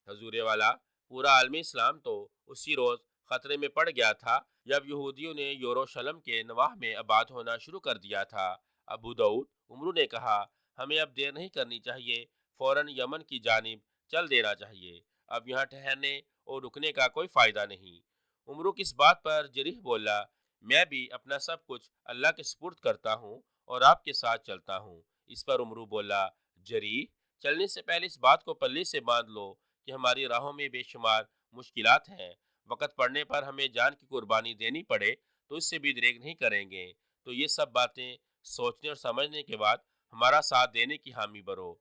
حضور والا، پورا عالم اسلام تو اسی روز خطرے میں پڑ گیا تھا جب یہودیوں نے یروشلم کے نواح میں آباد ہونا شروع کر دیا تھا۔ ابو داؤد، عمرو نے کہا، ہمیں اب دیر نہیں کرنی چاہیے، فوراً یمن کی جانب چل دینا چاہیے، اب یہاں ٹھہرنے اور رکنے کا کوئی فائدہ نہیں۔ عمرو کی اس بات پر جریح بولا، میں بھی اپنا سب کچھ اللہ کے سپرد کرتا ہوں اور آپ کے ساتھ چلتا ہوں۔ اس پر عمرو بولا، جریح، چلنے سے پہلے اس بات کو پلے سے باندھ لو کہ ہماری راہوں میں بے شمار مشکلات ہیں، وقت پڑنے پر ہمیں جان کی قربانی دینی پڑے تو اس سے بھی دریغ نہیں کریں گے۔ تو یہ سب باتیں سوچنے اور سمجھنے کے بعد ہمارا ساتھ دینے کی حامی بھرو۔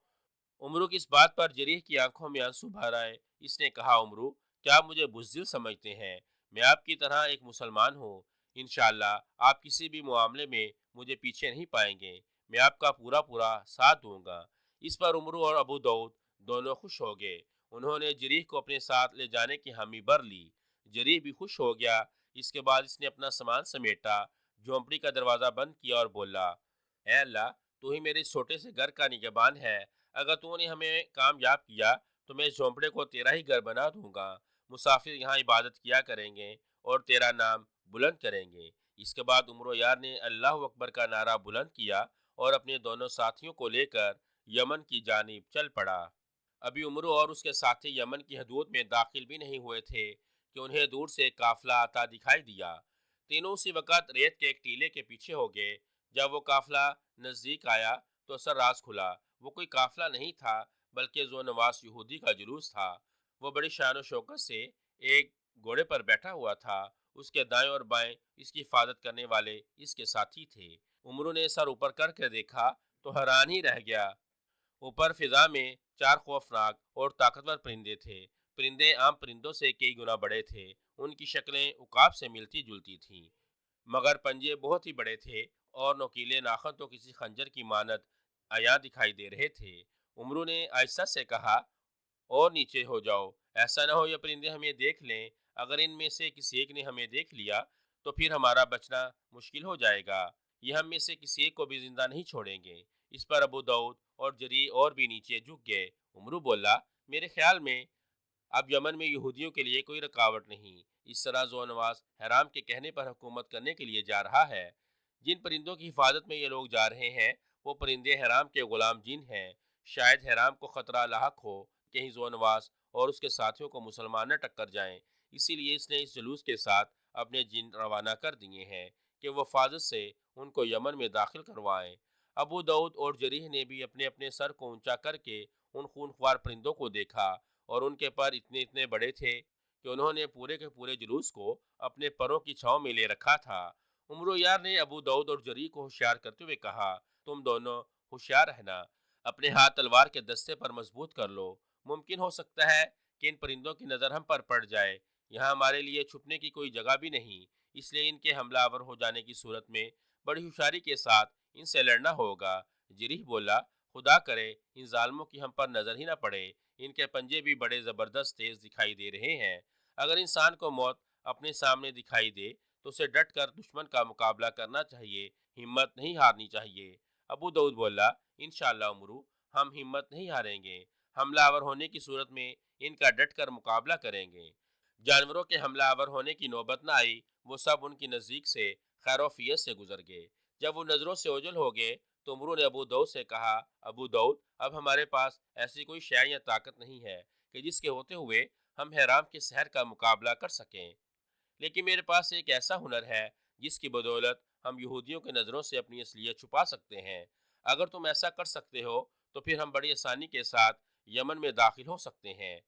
عمرو کی اس بات پر جریح کی آنکھوں میں آنسو بھر آئے۔ اس نے کہا، عمرو، کیا آپ مجھے بزدل سمجھتے ہیں؟ میں آپ کی طرح ایک مسلمان ہوں، انشاءاللہ آپ کسی بھی معاملے میں مجھے پیچھے نہیں پائیں گے، میں آپ کا پورا ساتھ دوں گا۔ اس پر عمرو اور ابو داؤد دونوں خوش ہو گئے۔ انہوں نے جریح کو اپنے ساتھ لے جانے کی حامی بھر لی۔ جریح بھی خوش ہو گیا۔ اس کے بعد اس نے اپنا سامان سمیٹا، جھونپڑی کا دروازہ بند کیا اور بولا، اے اللہ، تو ہی میرے چھوٹے سے گھر کا نگہبان ہے، اگر تو نے ہمیں کامیاب کیا تو میں اس جھونپڑے کو تیرا ہی گھر بنا دوں گا، مسافر یہاں عبادت کیا کریں گے اور تیرا نام بلند کریں گے۔ اس کے بعد عمرو یار نے اللہ اکبر کا نعرہ بلند کیا اور اپنے دونوں ساتھیوں کو لے کر یمن کی جانب چل پڑا۔ ابھی عمرو اور اس کے ساتھی یمن کی حدود میں داخل بھی نہیں ہوئے تھے کہ انہیں دور سے ایک قافلہ آتا دکھائی دیا۔ تینوں اسی وقت ریت کے ایک ٹیلے کے پیچھے ہو گئے۔ جب وہ قافلہ نزدیک آیا تو اثر راز کھلا۔ وہ کوئی قافلہ نہیں تھا بلکہ ذونواس یہودی کا جلوس تھا۔ وہ بڑی شان و شوکت سے ایک گھوڑے پر بیٹھا ہوا تھا۔ اس کے دائیں اور بائیں اس کی حفاظت کرنے والے اس کے ساتھی تھے۔ عمرو نے سر اوپر کر کے دیکھا تو حیران ہی رہ گیا۔ اوپر فضا میں چار خوفناک اور طاقتور پرندے تھے۔ پرندے عام پرندوں سے کئی گنا بڑے تھے۔ ان کی شکلیں عقاب سے ملتی جلتی تھیں، مگر پنجے بہت ہی بڑے تھے اور نوکیلے ناخن تو کسی خنجر کی مانند عیاں دکھائی دے رہے تھے۔ عمرو نے آہستہ سے کہا، اور نیچے ہو جاؤ، ایسا نہ ہو یہ پرندے ہمیں دیکھ لیں۔ اگر ان میں سے کسی ایک نے ہمیں دیکھ لیا تو پھر ہمارا بچنا مشکل ہو جائے گا۔ یہ ہم میں سے کسی ایک کو بھی زندہ نہیں چھوڑیں گے۔ اس پر ابو داؤد اور جریح اور بھی نیچے جھک گئے۔ عمرو بولا، میرے خیال میں اب یمن میں یہودیوں کے لیے کوئی رکاوٹ نہیں۔ اس طرح ذونواس حرام کے کہنے پر حکومت کرنے کے لیے جا رہا ہے۔ جن پرندوں کی حفاظت میں یہ لوگ جا رہے ہیں وہ پرندے حرام کے غلام جن ہیں۔ شاید حرام کو خطرہ لاحق ہو، کہیں ذونواس اور اس کے ساتھیوں کو مسلمان نہ ٹکر جائیں، اسی لیے اس نے اس جلوس کے ساتھ اپنے جن روانہ کر دیے ہیں۔ کہ وہ حفاظت سے ان کو یمن میں داخل کروائیں۔ ابو داؤد اور جریح نے بھی اپنے اپنے سر کو اونچا کر کے ان خونخوار پرندوں کو دیکھا، اور ان کے پر اتنے اتنے بڑے تھے کہ انہوں نے پورے کے پورے جلوس کو اپنے پروں کی چھاؤں میں لے رکھا تھا۔ عمر یار نے ابو داؤد اور جریح کو ہوشیار کرتے ہوئے کہا، تم دونوں ہوشیار رہنا، اپنے ہاتھ تلوار کے دستے پر مضبوط کر لو۔ ممکن ہو سکتا ہے کہ ان پرندوں کی نظر ہم پر پڑ جائے، یہاں ہمارے لیے چھپنے کی کوئی جگہ بھی نہیں، اس لیے ان کے حملہ آور ہو جانے کی صورت میں بڑی ہوشیاری کے ساتھ ان سے لڑنا ہوگا۔ جریح بولا، خدا کرے ان ظالموں کی ہم پر نظر ہی نہ پڑے، ان کے پنجے بھی بڑے زبردست تیز دکھائی دے رہے ہیں۔ اگر انسان کو موت اپنے سامنے دکھائی دے تو اسے ڈٹ کر دشمن کا مقابلہ کرنا چاہیے، ہمت نہیں ہارنی چاہیے۔ ابو داؤد بولا، انشاءاللہ عمرو، ہم ہمت نہیں ہاریں گے، حملہ آور ہونے کی صورت میں ان کا ڈٹ کر مقابلہ کریں گے۔ جانوروں کے حملہ آور ہونے کی نوبت نہ آئی، وہ سب ان کی نزدیک سے خیر و فیت سے گزر گئے۔ جب وہ نظروں سے اوجھل ہو گئے تو عمرو نے ابو داؤد سے کہا، ابو داؤد، اب ہمارے پاس ایسی کوئی شے یا طاقت نہیں ہے کہ جس کے ہوتے ہوئے ہم حرام کے سحر کا مقابلہ کر سکیں، لیکن میرے پاس ایک ایسا ہنر ہے جس کی بدولت ہم یہودیوں کی نظروں سے اپنی اصلیت چھپا سکتے ہیں۔ اگر تم ایسا کر سکتے ہو تو پھر ہم بڑی آسانی کے ساتھ یمن میں داخل ہو سکتے ہیں،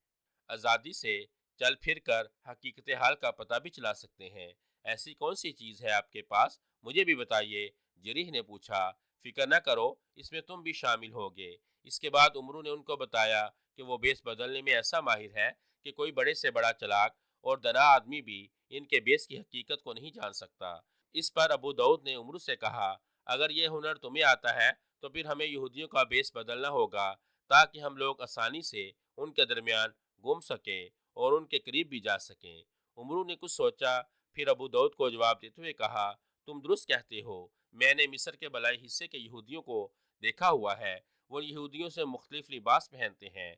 آزادی سے چل پھر کر حقیقت حال کا پتہ بھی چلا سکتے ہیں۔ ایسی کون سی چیز ہے آپ کے پاس؟ مجھے بھی بتائیے، جریح نے پوچھا۔ فکر نہ کرو، اس میں تم بھی شامل ہوگے۔ اس کے بعد عمرو نے ان کو بتایا کہ وہ بیس بدلنے میں ایسا ماہر ہے کہ کوئی بڑے سے بڑا چلاک اور دنا آدمی بھی ان کے بیس کی حقیقت کو نہیں جان سکتا۔ اس پر ابو داؤد نے عمرو سے کہا، اگر یہ ہنر تمہیں آتا ہے تو پھر ہمیں یہودیوں کا بیس بدلنا ہوگا تاکہ ہم لوگ آسانی سے ان کے درمیان گھوم سکیں اور ان کے قریب بھی جا سکیں۔ عمرو نے کچھ سوچا، پھر ابو داؤد کو جواب دیتے ہوئے کہا، تم درست کہتے ہو، میں نے مصر کے بلائی حصے کے یہودیوں کو دیکھا ہوا ہے، وہ یہودیوں سے مختلف لباس پہنتے ہیں،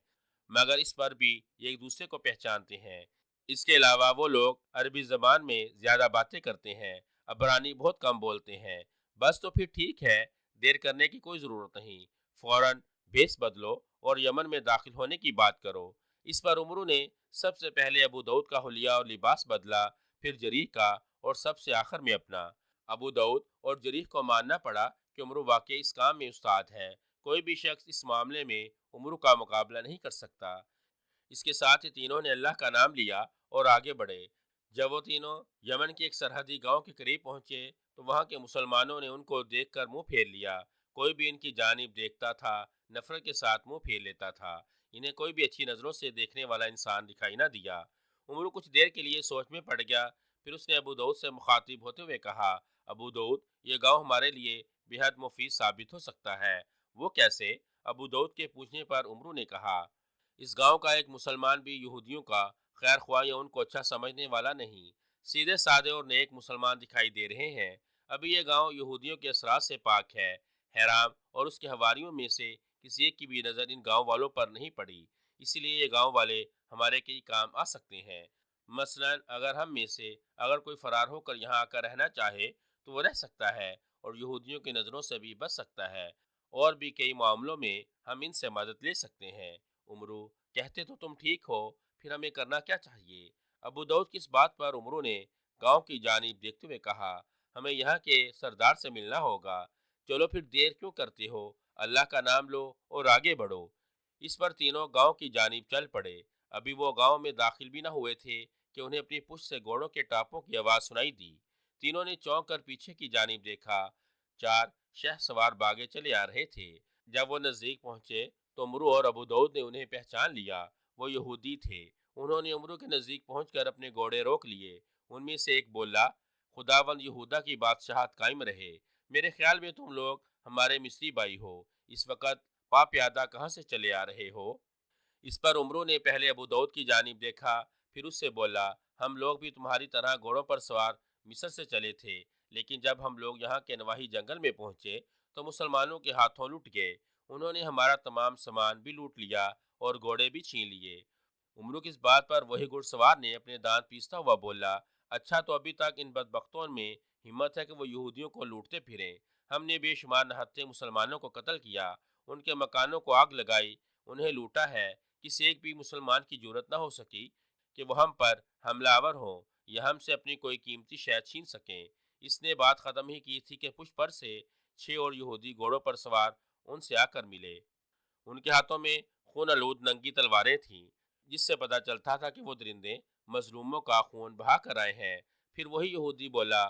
مگر اس پر بھی یہ ایک دوسرے کو پہچانتے ہیں۔ اس کے علاوہ وہ لوگ عربی زبان میں زیادہ باتیں کرتے ہیں، عبرانی بہت کم بولتے ہیں۔ بس تو پھر ٹھیک ہے، دیر کرنے کی کوئی ضرورت نہیں، فوراً بھیس بدلو اور یمن میں داخل ہونے کی بات کرو۔ اس پر عمرو نے سب سے پہلے ابو داؤد کا حلیہ اور لباس بدلا، پھر جریح کا، اور سب سے آخر میں اپنا۔ ابو داؤد اور جریح کو ماننا پڑا کہ عمرو واقعی اس کام میں استاد ہے، کوئی بھی شخص اس معاملے میں عمرو کا مقابلہ نہیں کر سکتا۔ اس کے ساتھ ہی تینوں نے اللہ کا نام لیا اور آگے بڑھے۔ جب وہ تینوں یمن کے ایک سرحدی گاؤں کے قریب پہنچے تو وہاں کے مسلمانوں نے ان کو دیکھ کر منہ پھیر لیا، کوئی بھی ان کی جانب دیکھتا تھا نفرت کے ساتھ منہ پھیر لیتا تھا، انہیں کوئی بھی اچھی نظروں سے دیکھنے والا انسان دکھائی نہ دیا۔ عمرو کچھ دیر کے لیے سوچ میں پڑ گیا، پھر اس نے ابو داؤد سے مخاطب ہوتے ہوئے کہا، ابو داؤد، یہ گاؤں ہمارے لیے بے حد مفید ثابت ہو سکتا ہے۔ وہ کیسے؟ ابو داؤد کے پوچھنے پر عمرو نے کہا، اس گاؤں کا ایک مسلمان بھی یہودیوں کا خیر خواہ یا ان کو اچھا سمجھنے والا نہیں، سیدھے سادے اور نیک مسلمان دکھائی دے رہے ہیں۔ ابھی یہ گاؤں یہودیوں کے اثرات سے پاک ہے، حرام اور اس کے حواریوں میں سے کسی ایک کی بھی نظر ان گاؤں والوں پر نہیں پڑی، اسی لیے یہ گاؤں والے ہمارے کئی کام آ سکتے ہیں۔ مثلا اگر ہم میں سے اگر کوئی فرار ہو کر یہاں آ کر رہنا چاہے تو وہ رہ سکتا ہے اور یہودیوں کی نظروں سے بھی بچ سکتا ہے، اور بھی کئی معاملوں میں ہم ان سے مدد لے سکتے ہیں۔ عمرو، کہتے تو تم ٹھیک ہو، پھر ہمیں کرنا کیا چاہیے؟ ابو داؤد کی اس بات پر عمرو نے گاؤں کی جانب دیکھتے ہوئے کہا، ہمیں یہاں کے سردار سے ملنا ہوگا۔ چلو پھر دیر کیوں کرتے ہو، اللہ کا نام لو اور آگے بڑھو۔ اس پر تینوں گاؤں کی جانب چل پڑے۔ ابھی وہ گاؤں میں داخل بھی نہ ہوئے تھے کہ انہیں اپنی پشت سے گھوڑوں کے ٹاپوں کی آواز سنائی دی۔ تینوں نے چونک کر پیچھے کی جانب دیکھا، چار شہ سوار باگے چلے آ رہے تھے۔ جب وہ نزدیک پہنچے تو عمرو اور ابو داؤد نے انہیں پہچان لیا، وہ یہودی تھے۔ انہوں نے عمرو کے نزدیک پہنچ کر اپنے گھوڑے روک لیے۔ ان میں سے ایک بولا، خداوند یہودا کی بادشاہت قائم رہے، میرے خیال میں تم لوگ ہمارے مصری بھائی ہو، اس وقت پا پیادہ کہاں سے چلے آ رہے ہو؟ اس پر عمرو نے پہلے ابو داؤد کی جانب دیکھا، پھر اس سے بولا، ہم لوگ بھی تمہاری طرح گھوڑوں پر سوار مصر سے چلے تھے، لیکن جب ہم لوگ یہاں کے نواحی جنگل میں پہنچے تو مسلمانوں کے ہاتھوں لٹ گئے، انہوں نے ہمارا تمام سامان بھی لوٹ لیا اور گھوڑے بھی چھین لیے۔ عمرو کی اس بات پر وہی گھڑ سوار نے اپنے دانت پیستا ہوا بولا، اچھا تو ابھی تک ان بدبختوں میں ہمت ہے کہ وہ یہودیوں کو لوٹتے پھریں، ہم نے بے شمار نہتے مسلمانوں کو قتل کیا، ان کے مکانوں کو آگ لگائی، انہیں لوٹا ہے، کسی ایک بھی مسلمان کی جرت نہ ہو سکی کہ وہ ہم پر حملہ آور ہوں یا ہم سے اپنی کوئی قیمتی شے چھین سکیں۔ اس نے بات ختم ہی کی تھی کہ پشت پر سے 6 اور یہودی گھوڑوں پر سوار ان سے آ کر ملے۔ ان کے ہاتھوں میں خون آلود ننگی تلواریں تھیں، جس سے پتہ چلتا تھا کہ وہ درندے مظلوموں کا خون بہا کر آئے ہیں۔ پھر وہی یہودی بولا،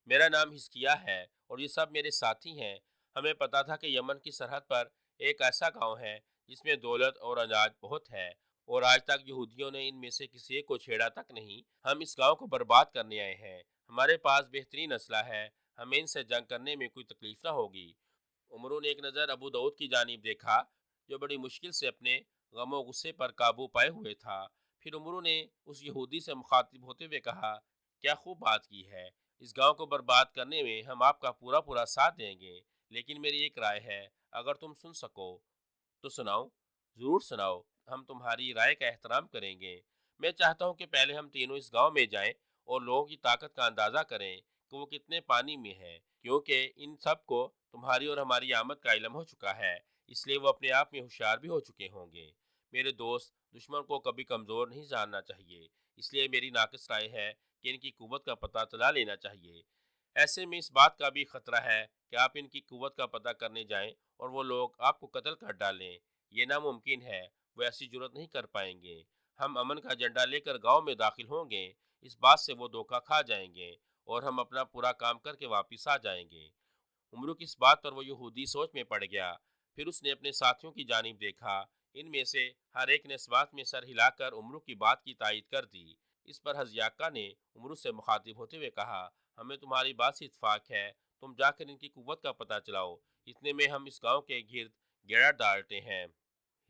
میرا نام حزقیہ ہے اور یہ سب میرے ساتھی ہیں۔ ہمیں پتا تھا کہ یمن کی سرحد پر ایک ایسا گاؤں ہے جس میں دولت اور اناج بہت ہے، اور آج تک یہودیوں نے ان میں سے کسی ایک کو چھیڑا تک نہیں۔ ہم اس گاؤں کو برباد کرنے آئے ہیں۔ ہمارے پاس بہترین اسلحہ ہے، ہمیں ان سے جنگ کرنے میں کوئی تکلیف نہ ہوگی۔ عمروں نے ایک نظر ابو داؤد کی جانب دیکھا، جو بڑی مشکل سے اپنے غم و غصے پر قابو پائے ہوئے تھا۔ پھر عمروں نے اس یہودی سے مخاطب ہوتے ہوئے کہا، کیا خوب بات کی ہے، اس گاؤں کو برباد کرنے میں ہم آپ کا پورا ساتھ دیں گے، لیکن میری ایک رائے ہے، اگر تم سن سکو تو سناؤ، ضرور سناؤ، ہم تمہاری رائے کا احترام کریں گے۔ میں چاہتا ہوں کہ پہلے ہم تینوں اس گاؤں میں جائیں اور لوگوں کی طاقت کا اندازہ کریں کہ وہ کتنے پانی میں ہیں، کیونکہ ان سب کو تمہاری اور ہماری آمد کا علم ہو چکا ہے، اس لیے وہ اپنے آپ میں ہوشیار بھی ہو چکے ہوں گے۔ میرے دوست، دشمن کو کبھی کمزور نہیں جاننا چاہیے، اس لیے میری ناقص رائے ہے کہ ان کی قوت کا پتہ چلا لینا چاہیے۔ ایسے میں اس بات کا بھی خطرہ ہے کہ آپ ان کی قوت کا پتہ کرنے جائیں اور وہ لوگ آپ کو قتل کر ڈالیں۔ یہ ناممکن ہے، وہ ایسی جرت نہیں کر پائیں گے۔ ہم امن کا جھنڈا لے کر گاؤں میں داخل ہوں گے، اس بات سے وہ دھوکہ کھا جائیں گے اور ہم اپنا پورا کام کر کے واپس آ جائیں گے۔ عمرو کی اس بات پر وہ یہودی سوچ میں پڑ گیا۔ پھر اس نے اپنے ساتھیوں کی جانب دیکھا، ان میں سے ہر ایک نے اس بات میں سر ہلا کر عمرو کی بات کی تائید کر دی۔ اس پر حزیاکہ نے عمرو سے مخاطب ہوتے ہوئے کہا، ہمیں تمہاری بات سے اتفاق ہے، تم جا کر ان کی قوت کا پتہ چلاؤ، اتنے میں ہم اس گاؤں کے گرد گھیرا ڈالتے ہیں۔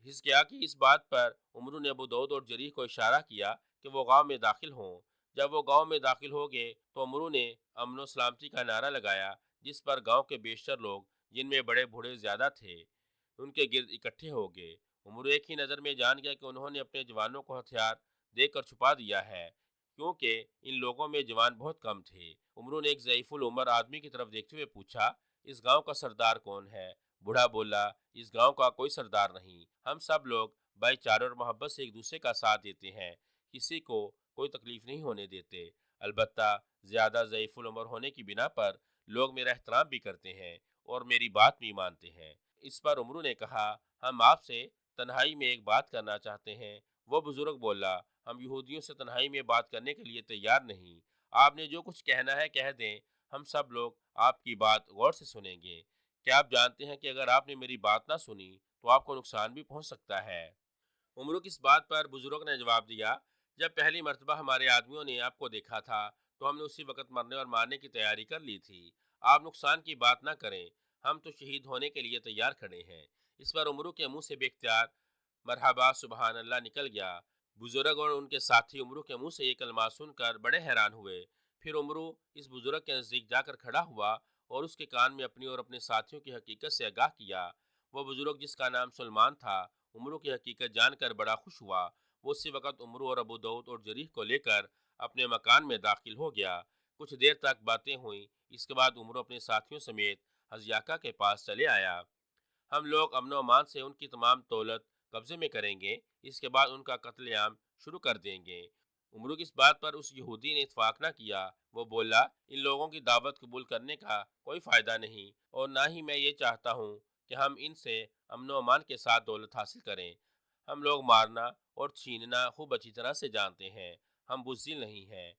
حزقیہ کی اس بات پر عمرو نے ابو داؤد اور جریح کو اشارہ کیا کہ وہ گاؤں میں داخل ہوں۔ جب وہ گاؤں میں داخل ہو گئے تو عمرو نے امن و سلامتی کا نعرہ لگایا، جس پر گاؤں کے بیشتر لوگ، جن میں بڑے بوڑھے زیادہ تھے، ان کے گرد اکٹھے ہو گئے۔ عمرو ایک ہی نظر میں جان گیا کہ انہوں نے اپنے جوانوں کو ہتھیار دے کر چھپا دیا ہے، کیونکہ ان لوگوں میں جوان بہت کم تھے۔ عمرو نے ایک ضعیف العمر آدمی کی طرف دیکھتے ہوئے پوچھا، اس گاؤں کا سردار کون ہے؟ بوڑھا بولا، اس گاؤں کا کوئی سردار نہیں، ہم سب لوگ بھائی چارے اور محبت سے ایک دوسرے کا ساتھ دیتے ہیں، کسی کو کوئی تکلیف نہیں ہونے دیتے۔ البتہ زیادہ ضعیف العمر ہونے کی بنا پر لوگ میرا احترام بھی کرتے ہیں اور میری بات بھی مانتے ہیں۔ اس پر عمرو نے کہا، ہم آپ سے تنہائی میں ایک بات کرنا چاہتے ہیں۔ وہ بزرگ بولا، ہم یہودیوں سے تنہائی میں بات کرنے کے لیے تیار نہیں، آپ نے جو کچھ کہنا ہے کہہ دیں، ہم سب لوگ آپ کی بات غور سے سنیں گے۔ کیا آپ جانتے ہیں کہ اگر آپ نے میری بات نہ سنی تو آپ کو نقصان بھی پہنچ سکتا ہے؟ عمرو کی اس بات پر بزرگ نے جواب دیا، جب پہلی مرتبہ ہمارے آدمیوں نے آپ کو دیکھا تھا تو ہم نے اسی وقت مرنے اور مارنے کی تیاری کر لی تھی۔ آپ نقصان کی بات نہ کریں، ہم تو شہید ہونے کے لیے تیار کھڑے ہیں۔ اس پر عمرو کے منہ سے بے اختیار مرحبا سبحان اللہ نکل گیا۔ بزرگ اور ان کے ساتھی عمرو کے منہ سے یہ کلمات سن کر بڑے حیران ہوئے۔ پھر عمرو اس بزرگ کے نزدیک جا کر کھڑا ہوا اور اس کے کان میں اپنی اور اپنے ساتھیوں کی حقیقت سے آگاہ کیا۔ وہ بزرگ، جس کا نام سلمان تھا، عمرو کی حقیقت جان کر بڑا خوش ہوا۔ وہ اسی وقت عمرو اور ابو داؤد اور جریح کو لے کر اپنے مکان میں داخل ہو گیا۔ کچھ دیر تک باتیں ہوئیں، اس کے بعد عمرو اپنے ساتھیوں سمیت حزیاکہ کے پاس چلے آیا۔ ہم لوگ امن و امان سے ان کی تمام دولت قبضے میں کریں گے، اس کے بعد ان کا قتل عام شروع کر دیں گے۔ عمرو کی اس بات پر اس یہودی نے اتفاق نہ کیا۔ وہ بولا، ان لوگوں کی دعوت قبول کرنے کا کوئی فائدہ نہیں، اور نہ ہی میں یہ چاہتا ہوں کہ ہم ان سے امن و امان کے ساتھ دولت حاصل کریں۔ ہم لوگ مارنا اور چھیننا خوب اچھی طرح سے جانتے ہیں، ہم بزدل نہیں ہیں۔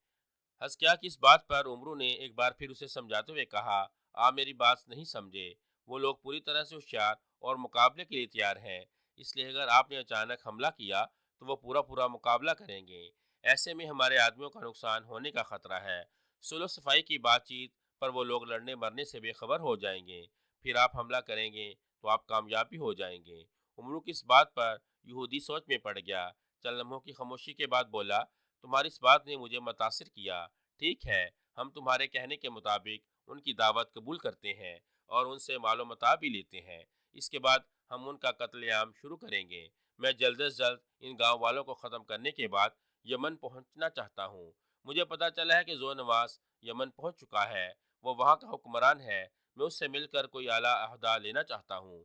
حزقیہ کی اس بات پر عمرو نے ایک بار پھر اسے سمجھاتے ہوئے کہا، آپ میری بات نہیں سمجھے، وہ لوگ پوری طرح سے ہوشیار اور مقابلے کے لیے تیار ہیں، اس لیے اگر آپ نے اچانک حملہ کیا تو وہ پورا مقابلہ کریں گے۔ ایسے میں ہمارے آدمیوں کا نقصان ہونے کا خطرہ ہے۔ صلح و صفائی کی بات چیت پر وہ لوگ لڑنے مرنے سے بے خبر ہو جائیں گے، پھر آپ حملہ کریں گے تو آپ کامیاب بھی ہو جائیں گے۔ عمرو کی اس بات پر یہودی سوچ میں پڑ گیا۔ چند لمحوں کی خاموشی کے بعد بولا، تمہاری اس بات نے مجھے متاثر کیا۔ ٹھیک ہے، ہم تمہارے کہنے کے مطابق ان کی دعوت قبول کرتے ہیں اور ان سے مال و متاع بھی لیتے ہیں۔ اس کے بعد ہم ان کا قتل عام شروع کریں گے۔ میں جلد از جلد ان گاؤں والوں کو ختم کرنے کے بعد یمن پہنچنا چاہتا ہوں۔ مجھے پتہ چلا ہے کہ ذو نواس یمن پہنچ چکا ہے، وہ وہاں کا حکمران ہے۔ میں اس سے مل کر کوئی اعلیٰ عہدہ لینا چاہتا ہوں۔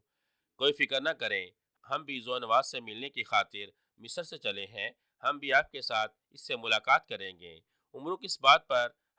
کوئی فکر نہ کریں، ہم بھی ذو نواس سے ملنے کی خاطر مصر سے چلے ہیں، ہم بھی آپ کے ساتھ اس سے ملاقات کریں گے۔ عمرو کی اس بات پر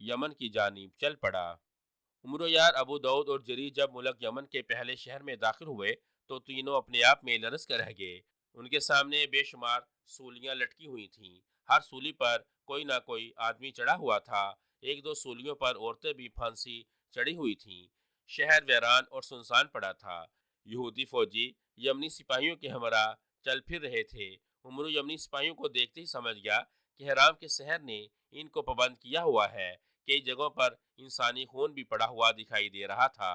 یمن کی جانب چل پڑا۔ عمرو یار، ابو داؤد اور جریر جب ملک یمن کے پہلے شہر میں داخل ہوئے تو تینوں اپنے آپ میں لرز کر رہ گئے۔ ان کے سامنے بے شمار سولیاں لٹکی ہوئی تھیں، ہر سولی پر کوئی نہ کوئی آدمی چڑھا ہوا تھا، ایک دو سولیوں پر عورتیں بھی پھانسی چڑھی ہوئی تھیں۔ شہر ویران اور سنسان پڑا تھا۔ یہودی فوجی یمنی سپاہیوں کے ہمراہ چل پھر رہے تھے۔ عمرو یمنی سپاہیوں کو دیکھتے ہی سمجھ گیا کہ حرام کے شہر نے ان کو پابند کیا ہوا ہے۔ کئی جگہوں پر انسانی خون بھی پڑا ہوا دکھائی دے رہا تھا۔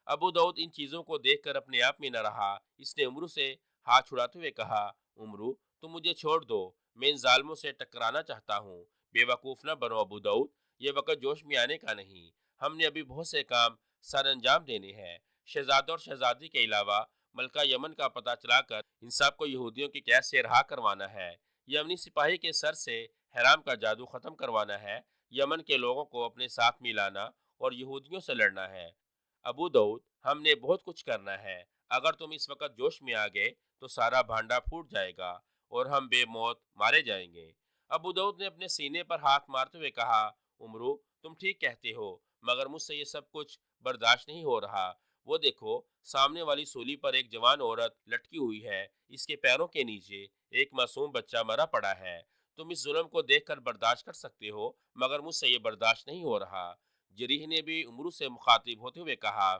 ابو داؤد ان چیزوں کو دیکھ کر اپنے آپ میں نہ رہا۔ اس نے عمرو سے ہاتھ چھڑاتے ہوئے کہا، عمرو تم مجھے چھوڑ دو، میں ان ظالموں سے ٹکرانا چاہتا ہوں۔ بے وقوف نہ بنو ابو داؤد، یہ وقت جوش میں آنے کا نہیں، ہم نے ابھی بہت سے کام سر انجام دینے ہیں۔ شہزادہ اور شہزادی کے علاوہ ملکہ یمن کا پتہ چلا کر ان سب کو یہودیوں کی قید سے رہا کروانا ہے۔ یمنی سپاہی کے سر سے حرام کا جادو ختم کروانا ہے، یمن کے لوگوں کو اپنے ساتھ ملانا اور یہودیوں سے لڑنا ہے۔ ابو داؤد، ہم نے بہت کچھ کرنا ہے، اگر تم اس وقت جوش میں آ گئے تو سارا بھانڈا پھوٹ جائے گا اور ہم بے موت مارے جائیں گے۔ ابو داؤد نے اپنے سینے پر ہاتھ مارتے ہوئے کہا، عمرو تم ٹھیک کہتے ہو، مگر مجھ سے یہ سب کچھ برداشت نہیں ہو رہا۔ وہ دیکھو، سامنے والی سولی پر ایک جوان عورت لٹکی ہوئی ہے، اس کے پیروں کے نیچے ایک معصوم بچہ مرا پڑا ہے۔ تم اس ظلم کو دیکھ کر برداشت کر سکتے ہو، مگر مجھ سے یہ برداشت نہیں ہو رہا۔ جریح نے بھی عمرو سے مخاطب ہوتے ہوئے کہا،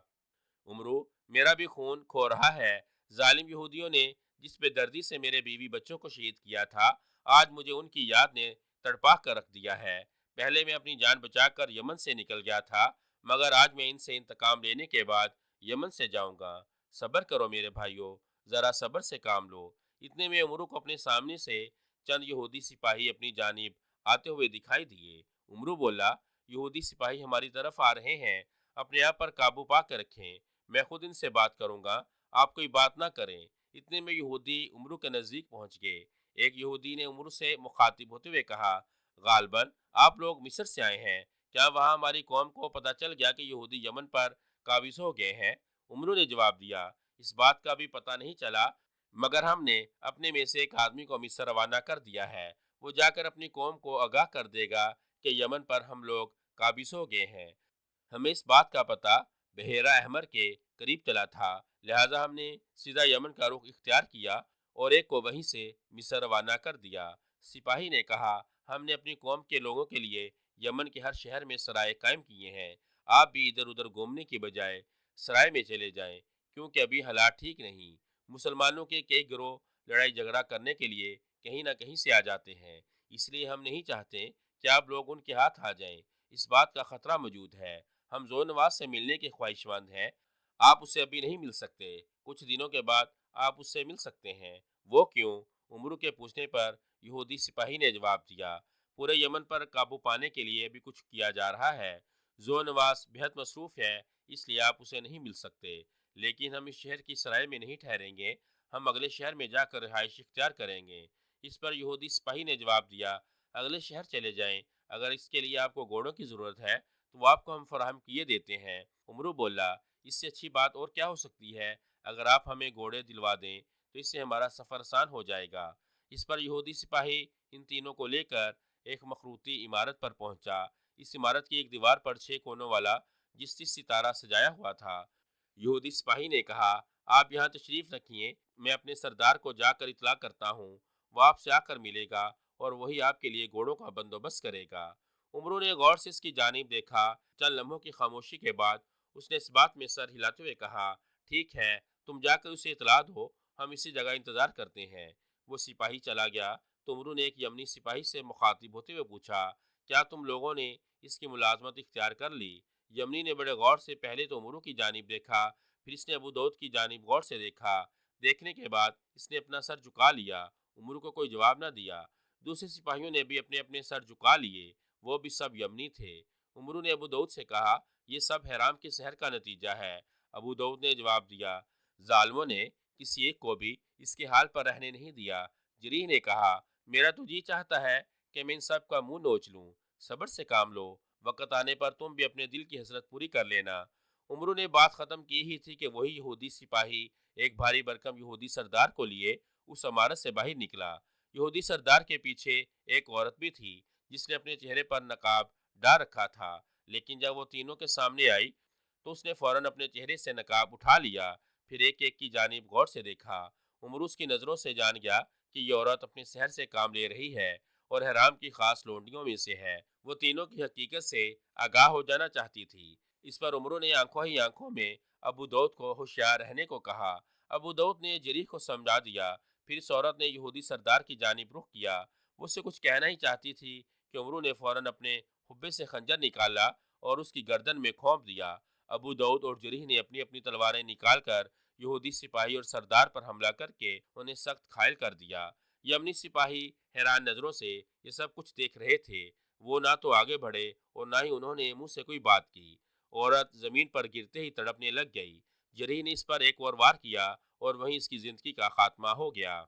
عمرو میرا بھی خون کھو رہا ہے۔ ظالم یہودیوں نے جس بے دردی سے میرے بیوی بچوں کو شہید کیا تھا، آج مجھے ان کی یاد نے تڑپا کر رکھ دیا ہے۔ پہلے میں اپنی جان بچا کر یمن سے نکل گیا تھا، مگر آج میں ان سے انتقام لینے کے بعد یمن سے جاؤں گا۔ صبر کرو میرے بھائیو، ذرا صبر سے کام لو۔ اتنے میں عمرو کو اپنے سامنے سے چند یہودی سپاہی اپنی جانب آتے ہوئے دکھائی دیے۔ عمرو بولا، یہودی سپاہی ہماری طرف آ رہے ہیں، اپنے آپ پر قابو پا کر رکھیں، میں خود ان سے بات کروں گا، آپ کوئی بات نہ کریں۔ اتنے میں یہودی عمرو کے نزدیک پہنچ گئے۔ ایک یہودی نے عمرو سے مخاطب ہوتے ہوئے کہا، غالباً آپ لوگ مصر سے آئے ہیں، کیا وہاں ہماری قوم کو پتہ چل گیا کہ یہودی یمن پر قابض ہو گئے ہیں؟ عمرو نے جواب دیا، اس بات کا بھی پتہ نہیں چلا، مگر ہم نے اپنے میں سے ایک آدمی کو مصر روانہ کر دیا ہے، وہ جا کر اپنی قوم کو آگاہ کر دے گا کہ یمن پر ہم لوگ قابض ہو گئے ہیں۔ ہمیں اس بات کا پتہ بحیرہ احمر کے قریب چلا تھا، لہٰذا ہم نے سیدھا یمن کا رخ اختیار کیا اور ایک کو وہیں سے مصر روانہ کر دیا۔ سپاہی نے کہا، ہم نے اپنی قوم کے لوگوں کے لیے یمن کے ہر شہر میں سرائے قائم کیے ہیں، آپ بھی ادھر ادھر گھومنے کی بجائے سرائے میں چلے جائیں، کیونکہ ابھی حالات ٹھیک نہیں۔ مسلمانوں کے کئی گروہ لڑائی جھگڑا کرنے کے لیے کہیں نہ کہیں سے آ جاتے ہیں، اس لیے ہم نہیں چاہتے کہ آپ لوگ ان کے ہاتھ آ جائیں، اس بات کا خطرہ موجود ہے۔ ہم زور نواز سے ملنے کے خواہش مند ہیں، آپ اس سے ابھی نہیں مل سکتے، کچھ دنوں کے بعد آپ اس سے مل سکتے ہیں۔ وہ کیوں؟ عمرو کے پوچھنے پر یہودی سپاہی نے جواب دیا، پورے یمن پر قابو پانے کے لیے بھی کچھ کیا جا رہا ہے، زور نواز بہت مصروف ہے، اس لیے آپ اسے نہیں مل سکتے، لیکن ہم اس شہر کی سرائے میں نہیں ٹھہریں گے، ہم اگلے شہر میں جا کر رہائش اختیار کریں گے۔ اس پر یہودی سپاہی نے جواب دیا، اگلے شہر چلے جائیں، اگر اس کے لیے آپ کو گھوڑوں کی ضرورت ہے تو وہ آپ کو ہم فراہم کیے دیتے ہیں۔ عمرو بولا، اس سے اچھی بات اور کیا ہو سکتی ہے، اگر آپ ہمیں گھوڑے دلوا دیں تو اس سے ہمارا سفر آسان ہو جائے گا۔ اس پر یہودی سپاہی ان تینوں کو لے کر ایک مخروطی عمارت پر پہنچا۔ اس عمارت کی ایک دیوار پر 6 کونوں والا جس ستارہ سجایا ہوا تھا۔ یہودی سپاہی نے کہا، آپ یہاں تشریف رکھیے، میں اپنے سردار کو جا کر اطلاع کرتا ہوں، وہ آپ سے آ کر ملے گا اور وہی آپ کے لیے گھوڑوں کا بندوبست کرے گا۔ عمرو نے غور سے اس کی جانب دیکھا، چند لمحوں کی خاموشی کے بعد اس نے اس بات میں سر ہلاتے ہوئے کہا، ٹھیک ہے، تم جا کر اسے اطلاع دو، ہم اسی جگہ انتظار کرتے ہیں۔ وہ سپاہی چلا گیا تو عمرو نے ایک یمنی سپاہی سے مخاطب ہوتے ہوئے پوچھا، کیا تم لوگوں نے اس کی ملازمت اختیار کر لی؟ یمنی نے بڑے غور سے پہلے تو عمرو کی جانب دیکھا، پھر اس نے ابو داؤد کی جانب غور سے دیکھا، دیکھنے کے بعد اس نے اپنا سر جھکا لیا، عمرو کو کوئی جواب نہ دیا۔ دوسرے سپاہیوں نے بھی اپنے اپنے سر جھکا لیے، وہ بھی سب یمنی تھے۔ عمرو نے ابو داؤد سے کہا، یہ سب حرام کے سحر کا نتیجہ ہے۔ ابو داؤد نے جواب دیا، ظالموں نے کسی ایک کو بھی اس کے حال پر رہنے نہیں دیا۔ جریح نے کہا، میرا تو جی چاہتا ہے کہ میں ان سب کا منہ نوچ لوں۔ صبر سے کام لو، وقت آنے پر تم بھی اپنے دل کی حسرت پوری کر لینا۔ عمرو نے بات ختم کی ہی تھی کہ وہی یہودی سپاہی ایک بھاری بھرکم یہودی سردار کو لیے اس عمارت سے باہر نکلا۔ یہودی سردار کے پیچھے ایک عورت بھی تھی جس نے اپنے چہرے پر نقاب ڈال رکھا تھا، لیکن جب وہ تینوں کے سامنے آئی تو اس نے فوراً اپنے چہرے سے نقاب اٹھا لیا، پھر ایک ایک کی جانب غور سے دیکھا۔ عمر اس کی نظروں سے جان گیا کہ یہ عورت اپنے سحر سے کام لے رہی ہے اور حرام کی خاص لونڈیوں میں سے ہے۔ وہ تینوں کی حقیقت سے آگاہ ہو جانا چاہتی تھی۔ اس پر عمروں نے آنکھوں ہی آنکھوں میں ابو داؤد کو ہوشیار رہنے کو کہا۔ ابو داؤد نے جریح کو سمجھا دیا۔ پھر اس عورت نے یہودی سردار کی جانب رخ کیا۔ وہ اس سے کچھ کہنا ہی چاہتی تھی کہ عمروں نے فوراً اپنے حبے سے خنجر نکالا اور اس کی گردن میں کھونپ دیا۔ ابو داؤد اور جریح نے اپنی اپنی تلواریں نکال کر یہودی سپاہی اور سردار پر حملہ کر کے انہیں سخت گھائل کر دیا۔ یمنی سپاہی حیران نظروں سے یہ سب کچھ دیکھ رہے تھے۔ وہ نہ تو آگے بڑھے اور نہ ہی انہوں نے منہ سے کوئی بات کی۔ عورت زمین پر گرتے ہی تڑپنے لگ گئی۔ جریح نے اس پر ایک اور وار کیا اور وہیں اس کی زندگی کا خاتمہ ہو گیا۔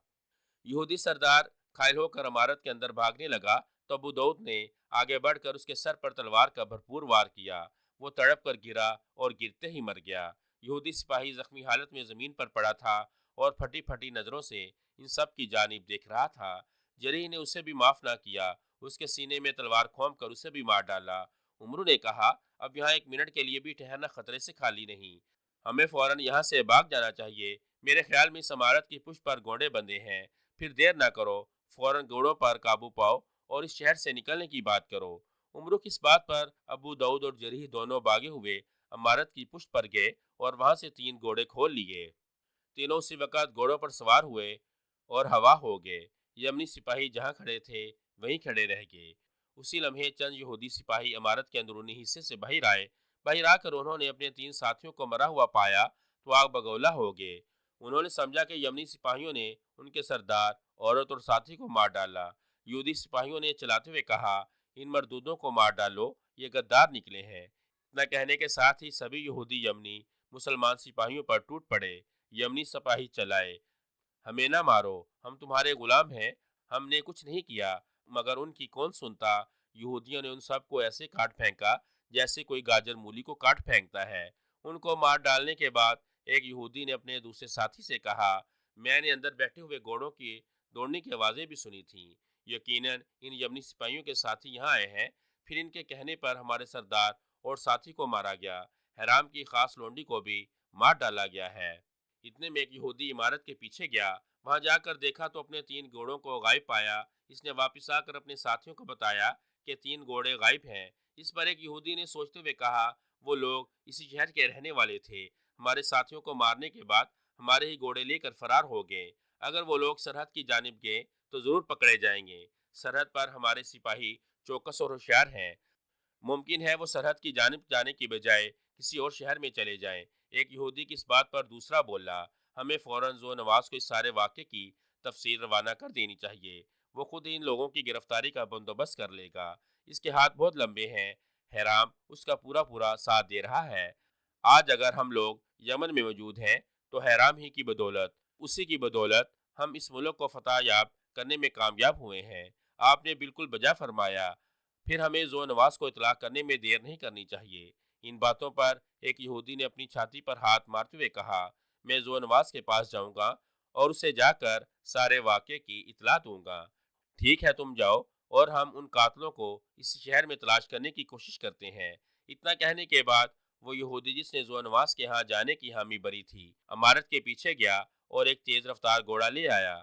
یہودی سردار گھائل ہو کر عمارت کے اندر بھاگنے لگا تو ابو داؤد نے آگے بڑھ کر اس کے سر پر تلوار کا بھرپور وار کیا۔ وہ تڑپ کر گرا اور گرتے ہی مر گیا۔ یہودی سپاہی زخمی حالت میں زمین پر پڑا تھا اور پھٹی پھٹی نظروں سے ان سب کی جانب دیکھ رہا تھا۔ جریح نے اسے بھی معاف نہ کیا، اس کے سینے میں تلوار کھونپ کر اسے بھی مار ڈالا۔ عمرو نے کہا، اب یہاں ایک منٹ کے لیے بھی ٹھہرنا خطرے سے خالی نہیں، ہمیں فوراً یہاں سے بھاگ جانا چاہیے۔ میرے خیال میں اس عمارت کی پشت پر گھوڑے بندھے ہیں، پھر دیر نہ کرو، فوراً گھوڑوں پر قابو پاؤ اور اس شہر سے نکلنے کی بات کرو۔ عمرو کی اس بات پر ابو داؤد اور جریح دونوں بھاگے ہوئے عمارت کی پشت پر گئے اور وہاں سے 3 گھوڑے کھول لیے۔ تینوں اسی وقت گھوڑوں پر سوار ہوئے اور ہوا ہو گئے۔ یمنی سپاہی جہاں کھڑے تھے وہیں کھڑے رہ گئے۔ اسی لمحے چند یہودی سپاہی عمارت کے اندرونی حصے سے باہر آئے۔ باہر آ کر انہوں نے اپنے 3 ساتھیوں کو مرا ہوا پایا تو آگ بگولا ہو گئے۔ انہوں نے سمجھا کہ یمنی سپاہیوں نے ان کے سردار، عورت اور ساتھی کو مار ڈالا۔ یہودی سپاہیوں نے چلاتے ہوئے کہا، ان مردودوں کو مار ڈالو، یہ غدار نکلے ہیں۔ اتنا کہنے کے ساتھ ہی سبھی یہودی یمنی مسلمان سپاہیوں پر ٹوٹ پڑے۔ یمنی سپاہی چلائے، ہمیں نہ مارو، ہم تمہارے غلام ہیں، ہم نے کچھ نہیں کیا۔ مگر ان کی کون سنتا؟ یہودیوں نے ان سب کو ایسے کاٹ پھینکا جیسے کوئی گاجر مولی کو کاٹ پھینکتا ہے۔ ان کو مار ڈالنے کے بعد ایک یہودی نے اپنے دوسرے ساتھی سے کہا، میں نے اندر بیٹھے ہوئے گھوڑوں کی دوڑنے کی آوازیں بھی سنی تھیں۔ یقیناً ان یمنی سپاہیوں کے ساتھی یہاں آئے ہیں۔ پھر ان کے کہنے پر ہمارے سردار اور ساتھی کو مارا گیا، حرام کی خاص لونڈی کو بھی مار ڈالا گیا ہے۔ اتنے میں ایک یہودی عمارت کے پیچھے گیا، وہاں جا کر دیکھا تو اپنے 3 گھوڑوں کو غائب پایا۔ اس نے واپس آ کر اپنے ساتھیوں کو بتایا کہ 3 گھوڑے غائب ہیں۔ اس پر ایک یہودی نے سوچتے ہوئے کہا، وہ لوگ اسی شہر کے رہنے والے تھے، ہمارے ساتھیوں کو مارنے کے بعد ہمارے ہی گھوڑے لے کر فرار ہو گئے۔ اگر وہ لوگ سرحد کی جانب گئے تو ضرور پکڑے جائیں گے۔ سرحد پر ہمارے سپاہی چوکس اور ہوشیار ہیں، ممکن ہے وہ سرحد کی جانب جانے کی بجائے کسی اور شہر میں چلے جائیں۔ ایک یہودی کی اس بات پر دوسرا بولا، ہمیں فوراً زو نواز کو اس سارے واقعے کی تفصیل روانہ کر دینی چاہیے، وہ خود ان لوگوں کی گرفتاری کا بندوبست کر لے گا۔ اس کے ہاتھ بہت لمبے ہیں، حرام اس کا پورا پورا ساتھ دے رہا ہے۔ آج اگر ہم لوگ یمن میں موجود ہیں تو حرام ہی کی بدولت، اسی کی بدولت ہم اس ملک کو فتح یاب کرنے میں کامیاب ہوئے ہیں۔ آپ نے بالکل بجا فرمایا، پھر ہمیں زو نواز کو اطلاع کرنے میں دیر نہیں کرنی چاہیے۔ ان باتوں پر ایک یہودی نے اپنی چھاتی پر ہاتھ مارتے ہوئے کہا، میں زو نواز کے پاس جاؤں گا اور اسے جا کر سارے واقعے کی اطلاع دوں گا۔ ٹھیک ہے، تم جاؤ اور ہم ان قاتلوں کو اس شہر میں تلاش کرنے کی کوشش کرتے ہیں۔ اتنا کہنے کے بعد وہ یہودی جس نے زو نواز کے ہاں جانے کی حامی بری تھی، عمارت کے پیچھے گیا اور ایک تیز رفتار گھوڑا لے آیا،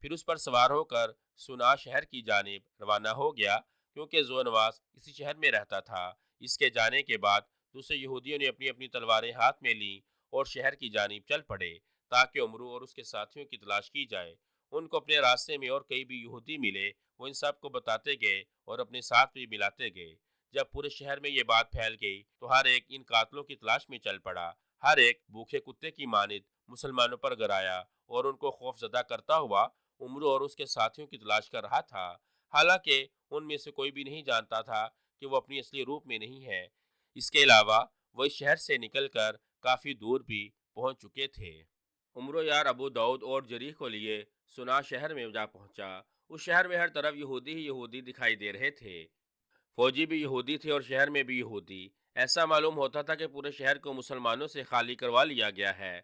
پھر اس پر سوار ہو کر سنا شہر کی جانب روانہ ہو گیا، کیونکہ زو نواز اسی شہر میں رہتا تھا۔ اس کے جانے کے بعد دوسرے یہودیوں نے اپنی اپنی تلواریں ہاتھ میں لیں اور شہر کی جانب چل پڑے تاکہ عمرو اور اس کے ساتھیوں کی تلاش کی جائے۔ ان کو اپنے راستے میں اور کئی بھی یہودی ملے، وہ ان سب کو بتاتے گئے اور اپنے ساتھ بھی ملاتے گئے۔ جب پورے شہر میں یہ بات پھیل گئی تو ہر ایک ان قاتلوں کی تلاش میں چل پڑا۔ ہر ایک بھوکے کتے کی مانند مسلمانوں پر گرایا اور ان کو خوف زدہ کرتا ہوا عمرو اور اس کے ساتھیوں کی تلاش کر رہا تھا، حالانکہ ان میں سے کوئی بھی نہیں جانتا تھا کہ وہ اپنی اصلی روپ میں نہیں ہے۔ اس کے علاوہ وہ اس شہر سے نکل کر کافی دور بھی پہنچ چکے تھے۔ عمرو یار ابو داؤد اور جریح کو لیے سنا شہر میں جا پہنچا۔ اس شہر میں ہر طرف یہودی ہی یہودی دکھائی دے رہے تھے، فوجی بھی یہودی تھے اور شہر میں بھی یہودی۔ ایسا معلوم ہوتا تھا کہ پورے شہر کو مسلمانوں سے خالی کروا لیا گیا ہے۔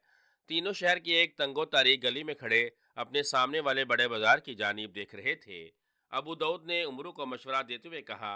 تینوں شہر کی ایک تنگ و تاریک گلی میں کھڑے اپنے سامنے والے بڑے بازار کی جانب دیکھ رہے تھے۔ ابو داؤد نے عمرو کو مشورہ دیتے ہوئے کہا،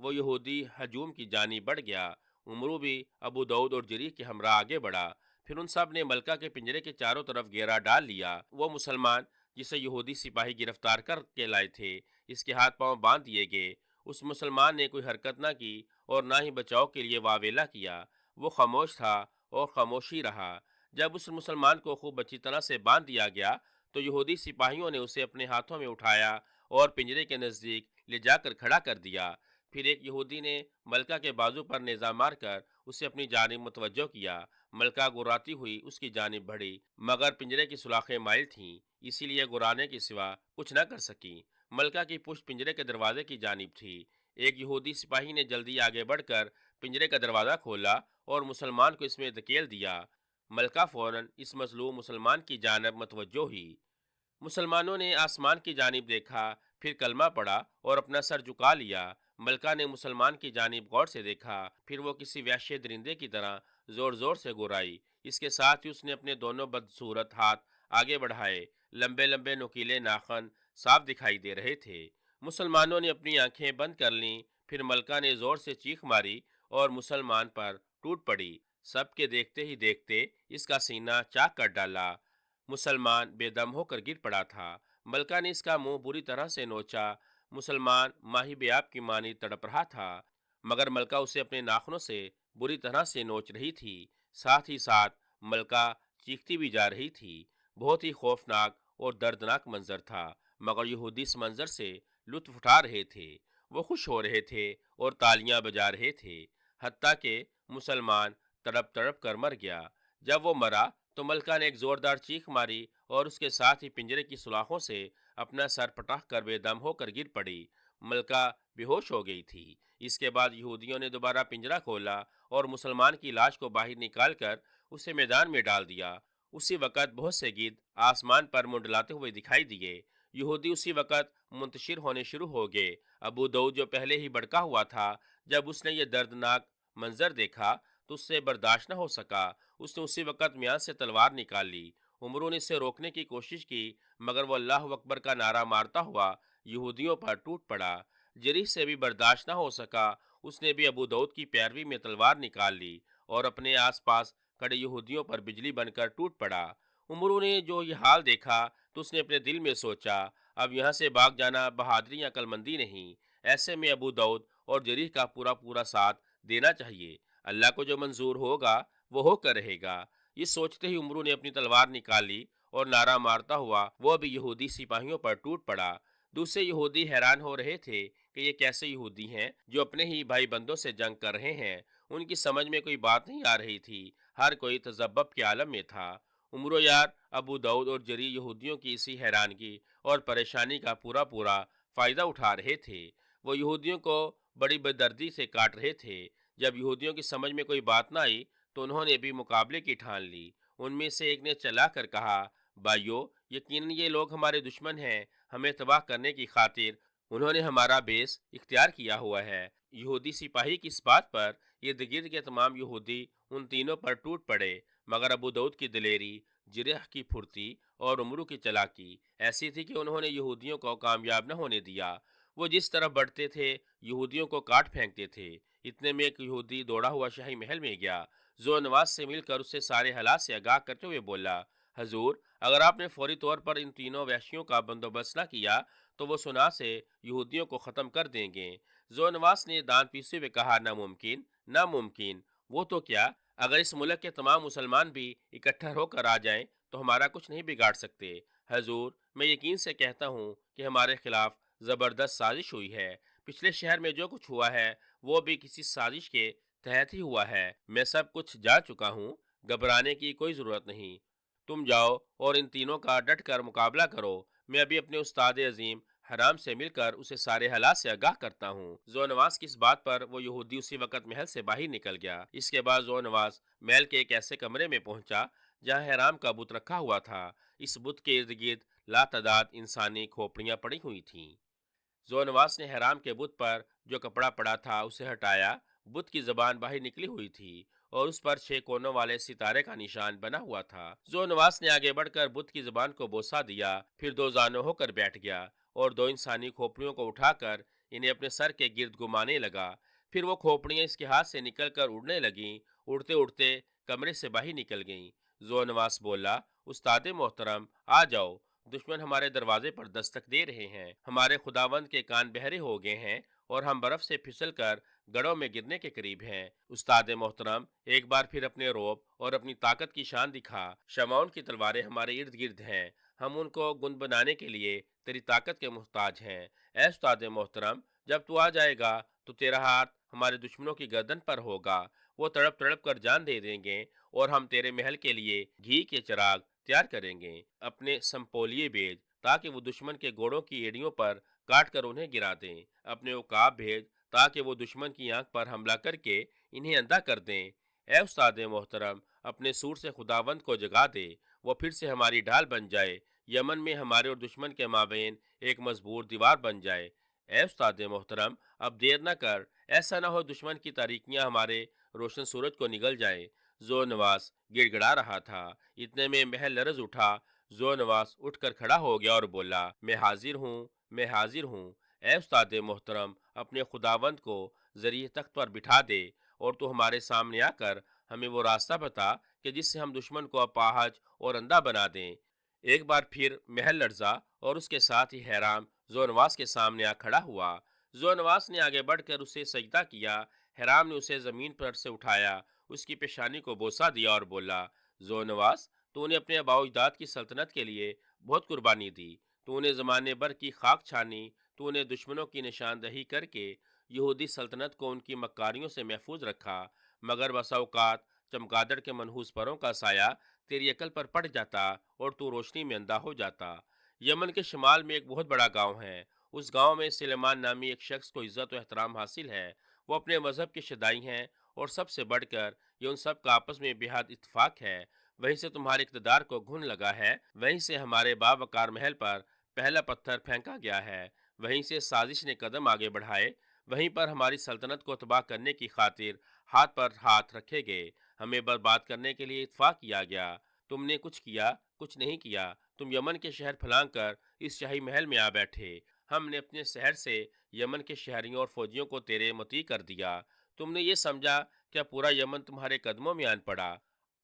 وہ یہودی ہجوم کی جانب بڑھ گیا۔ عمرو بھی ابو داؤد اور جریر کے ہمراہ آگے بڑھا۔ پھر ان سب نے ملکہ کے پنجرے کے چاروں طرف گھیرا ڈال لیا۔ وہ مسلمان جسے یہودی سپاہی گرفتار کر کے لائے تھے، اس کے ہاتھ پاؤں باندھ دیے گئے۔ اس مسلمان نے کوئی حرکت نہ کی اور نہ ہی بچاؤ کے لیے واویلا کیا۔ وہ خاموش تھا اور خاموشی رہا۔ جب اس مسلمان کو خوب اچھی طرح سے باندھ دیا گیا تو یہودی سپاہیوں نے اسے اپنے ہاتھوں میں اٹھایا اور پنجرے کے نزدیک لے جا کر کھڑا کر دیا۔ پھر ایک یہودی نے ملکہ کے بازو پر نیزہ مار کر اسے اپنی جانب متوجہ کیا۔ ملکہ گراتی ہوئی اس کی جانب بڑھی، مگر پنجرے کی سوراخیں مائل تھیں، اسی لیے گرانے کے سوا کچھ نہ کر سکی۔ ملکہ کی پشت پنجرے کے دروازے کی جانب تھی۔ ایک یہودی سپاہی نے جلدی آگے بڑھ کر پنجرے کا دروازہ کھولا اور مسلمان کو اس میں دھکیل دیا۔ ملکہ فوراً اس مظلوم مسلمان کی جانب متوجہ ہوئی۔ مسلمانوں نے آسمان کی جانب دیکھا، پھر کلمہ پڑھا اور اپنا سر جھکا لیا۔ ملکہ نے مسلمان کی جانب غور سے دیکھا، پھر وہ کسی وحشی درندے کی طرح زور زور سے گرائی۔ اس کے ساتھ ہی اس نے اپنے دونوں بدصورت ہاتھ آگے بڑھائے۔ لمبے لمبے نوکیلے ناخن صاف دکھائی دے رہے تھے۔ مسلمانوں نے اپنی آنکھیں بند کر لیں۔ پھر ملکہ نے زور سے چیخ ماری اور مسلمان پر ٹوٹ پڑی۔ سب کے دیکھتے ہی دیکھتے اس کا سینہ چاک کر ڈالا۔ مسلمان بے دم ہو کر گر پڑا تھا۔ ملکہ نے اس کا منہ بری طرح سے نوچا۔ مسلمان ماہی بیاب کی مانی تڑپ رہا تھا، مگر ملکہ اسے اپنے ناخنوں سے بری طرح سے نوچ رہی تھی۔ ساتھ ہی ساتھ ملکہ چیختی بھی جا رہی تھی۔ بہت ہی خوفناک اور دردناک منظر تھا، مگر یہودی اس منظر سے لطف اٹھا رہے تھے۔ وہ خوش ہو رہے تھے اور تالیاں بجا رہے تھے، حتیٰ کہ مسلمان تڑپ تڑپ کر مر گیا۔ جب وہ مرا تو ملکہ نے ایک زوردار چیخ ماری اور اس کے ساتھ ہی پنجرے کی سلاخوں سے اپنا سر پٹاخ کر بے دم ہو کر گر پڑی۔ ملکہ بے ہوش ہو گئی تھی۔ اس کے بعد یہودیوں نے دوبارہ پنجرہ کھولا اور مسلمان کی لاش کو باہر نکال کر اسے میدان میں ڈال دیا۔ اسی وقت بہت سے گدھ آسمان پر منڈلاتے ہوئے دکھائی دیے۔ یہودی اسی وقت منتشر ہونے شروع ہو گئے۔ ابو داؤد جو پہلے ہی بھڑکا ہوا تھا، جب اس نے یہ دردناک منظر دیکھا تو اس سے برداشت نہ ہو سکا۔ اس نے اسی وقت میان سے تلوار نکال لی۔ عمرو نے اسے روکنے کی کوشش کی، مگر وہ اللہ اکبر کا نعرہ مارتا ہوا یہودیوں پر ٹوٹ پڑا۔ جریح سے بھی برداشت نہ ہو سکا، اس نے بھی ابو داؤد کی پیروی میں تلوار نکال لی اور اپنے آس پاس کھڑے یہودیوں پر بجلی بن کر ٹوٹ پڑا۔ عمرو نے جو یہ حال دیکھا تو اس نے اپنے دل میں سوچا، اب یہاں سے بھاگ جانا بہادری یا عقل مندی نہیں، ایسے میں ابو داؤد اور جریح کا پورا ساتھ دینا چاہیے۔ اللہ کو جو منظور ہوگا وہ ہو کر رہے گا۔ یہ سوچتے ہی عمرو نے اپنی تلوار نکال لی اور نعرہ مارتا ہوا وہ بھی یہودی سپاہیوں پر ٹوٹ پڑا۔ دوسرے یہودی حیران ہو رہے تھے کہ یہ کیسے یہودی ہیں جو اپنے ہی بھائی بندوں سے جنگ کر رہے ہیں۔ ان کی سمجھ میں کوئی بات نہیں آ رہی تھی، ہر کوئی تذبذب کے عالم میں تھا۔ عمرو یار ابو داؤد اور جریح یہودیوں کی اسی حیرانگی اور پریشانی کا پورا فائدہ اٹھا رہے تھے۔ وہ یہودیوں کو بڑی بدردی سے کاٹ رہے تھے۔ جب یہودیوں کی سمجھ میں کوئی بات نہ آئی تو انہوں نے بھی مقابلے کی ٹھان لی۔ ان میں سے ایک نے چلا کر کہا، بھائیو، یقیناً یہ لوگ ہمارے دشمن ہیں، ہمیں تباہ کرنے کی خاطر انہوں نے ہمارا بیس اختیار کیا ہوا ہے۔ یہودی سپاہی کی اس بات پر ارد گرد کے تمام یہودی ان تینوں پر ٹوٹ پڑے، مگر ابو داؤد کی دلیری، جریح کی پھرتی اور عمرو کی چلاکی ایسی تھی کہ انہوں نے یہودیوں کو کامیاب نہ ہونے دیا۔ وہ جس طرف بڑھتے تھے یہودیوں کو کاٹ پھینکتے تھے۔ اتنے میں ایک یہودی دوڑا ہوا شاہی محل میں گیا۔ زو نواز سے مل کر اسے سارے حالات سے آگاہ کرتے ہوئے بولا، حضور، اگر آپ نے فوری طور پر ان تینوں وحشیوں کا بندوبست نہ کیا تو وہ سنا سے یہودیوں کو ختم کر دیں گے۔ زو نواز نے دان پیستے ہوئے کہا، ناممکن، ناممکن۔ وہ تو کیا، اگر اس ملک کے تمام مسلمان بھی اکٹھا ہو کر آ جائیں تو ہمارا کچھ نہیں بگاڑ سکتے۔ حضور، میں یقین سے کہتا ہوں کہ ہمارے خلاف زبردست سازش ہوئی ہے۔ پچھلے شہر میں جو کچھ ہوا ہے وہ بھی کسی سازش کے تحت ہی ہوا ہے۔ میں سب کچھ جان چکا ہوں، گھبرانے کی کوئی ضرورت نہیں۔ تم جاؤ اور ان تینوں کا ڈٹ کر مقابلہ کرو۔ میں ابھی اپنے استاد عظیم حرام سے مل کر اسے سارے حالات سے آگاہ کرتا ہوں۔ زو نواز کی اس بات پر وہ یہودی اسی وقت محل سے باہر نکل گیا۔ اس کے بعد زو نواز محل کے ایک ایسے کمرے میں پہنچا جہاں حرام کا بت رکھا ہوا تھا۔ اس بت کے ارد گرد لاتعداد انسانی کھوپڑیاں پڑی ہوئی تھیں۔ زو نواز نے حرام کے بت پر جو کپڑا پڑا تھا اسے ہٹایا۔ بت کی زبان باہر نکلی ہوئی تھی اور اس پر 6 کونوں والے ستارے کا نشان بنا ہوا تھا۔ زو نواز نے آگے بڑھ کر بت کی زبان کو بوسہ دیا، پھر 2 زانو ہو کر بیٹھ گیا اور 2 انسانی کھوپڑیوں کو اٹھا کر انہیں اپنے سر کے گرد گھمانے لگا۔ پھر وہ کھوپڑیاں اس کے ہاتھ سے نکل کر اڑنے لگیں، اڑتے اڑتے کمرے سے باہر نکل گئیں۔ زو نواس بولا، استاد محترم آ جاؤ، دشمن ہمارے دروازے پر دستک دے رہے ہیں، ہمارے خداوند کے کان بہرے ہو گئے ہیں اور ہم برف سے پھسل کر گڑھوں میں گرنے کے قریب ہیں۔ استاد محترم، ایک بار پھر اپنے روب اور اپنی طاقت کی شان دکھا۔ شمعون کی تلواریں ہمارے ارد گرد ہیں، ہم ان کو گن بنانے کے لیے تیری طاقت کے محتاج ہیں۔ اے استاد محترم، جب تو آ جائے گا تو تیرا ہاتھ ہمارے دشمنوں کی گردن پر ہوگا، وہ تڑپ تڑپ کر جان دے دیں گے اور ہم تیرے محل کے لیے گھی کے چراغ تیار کریں گے۔ اپنے سمپولیے بھیج تاکہ وہ دشمن کے گھوڑوں کی ایڑیوں پر کاٹ کر انہیں گرا دیں، اپنے عقاب بھیج تاکہ وہ دشمن کی آنکھ پر حملہ کر کے انہیں اندھا کر دیں۔ اے استاد محترم، اپنے سور سے خداوند کو جگا دے، وہ پھر سے ہماری ڈھال بن جائے، یمن میں ہمارے اور دشمن کے مابین ایک مضبوط دیوار بن جائے۔ اے استاد محترم، اب دیر نہ کر، ایسا نہ ہو دشمن کی تاریکیاں ہمارے روشن سورج کو نگل جائیں۔ زو نواس گڑ گڑا رہا تھا، اتنے میں محل لرز اٹھا۔ زو نواس اٹھ کر کھڑا ہو گیا اور بولا، میں حاضر ہوں، میں حاضر ہوں۔ اے استاد محترم، اپنے خداوند کو ذریعہ تخت پر بٹھا دے اور تو ہمارے سامنے آ کر ہمیں وہ راستہ بتا کہ جس سے ہم دشمن کو اپاہج اور اندھا بنا دیں۔ ایک بار پھر محل لرزا اور اس کے ساتھ ہی حیرام زونواس کے سامنے آ کھڑا ہوا۔ زونواس نے آگے بڑھ کر اسے سجدہ کیا۔ حیرام نے اسے زمین پر سے اٹھایا، اس کی پیشانی کو بوسہ دیا اور بولا، زونواس، تو نے اپنے آباء و اجداد کی سلطنت کے لیے بہت قربانی دی، تو نے زمانے بھر کی خاک چھانی، تو نے دشمنوں کی نشاندہی کر کے یہودی سلطنت کو ان کی مکاریوں سے محفوظ رکھا، مگر بسا اوقات چمگادڑ کے منحوس پروں کا سایہ تیری عقل پر پڑ جاتا اور تو روشنی میں اندھا ہو جاتا۔ یمن کے شمال میں ایک بہت بڑا گاؤں ہے، اس گاؤں میں سلیمان نامی ایک شخص کو عزت و احترام حاصل ہے، وہ اپنے مذہب کے شدائی ہیں اور سب سے بڑھ کر یہ ان سب کا آپس میں بے حد اتفاق ہے۔ وہیں سے تمہارے اقتدار کو گھن لگا ہے، وہیں سے ہمارے باوقار محل پر پہلا پتھر پھینکا گیا ہے، وہیں سے سازش نے قدم آگے بڑھائے، وہیں پر ہماری سلطنت کو تباہ کرنے کی خاطر ہاتھ پر ہاتھ رکھے گئے، ہمیں برباد کرنے کے لیے اتفاق کیا گیا۔ تم نے کچھ کیا، کچھ نہیں کیا، تم یمن کے شہر پھلانگ کر اس شاہی محل میں آ بیٹھے، ہم نے اپنے شہر سے یمن کے شہریوں اور فوجیوں کو تیرے مطیع کر دیا، تم نے یہ سمجھا کہ پورا یمن تمہارے قدموں میں آن پڑا،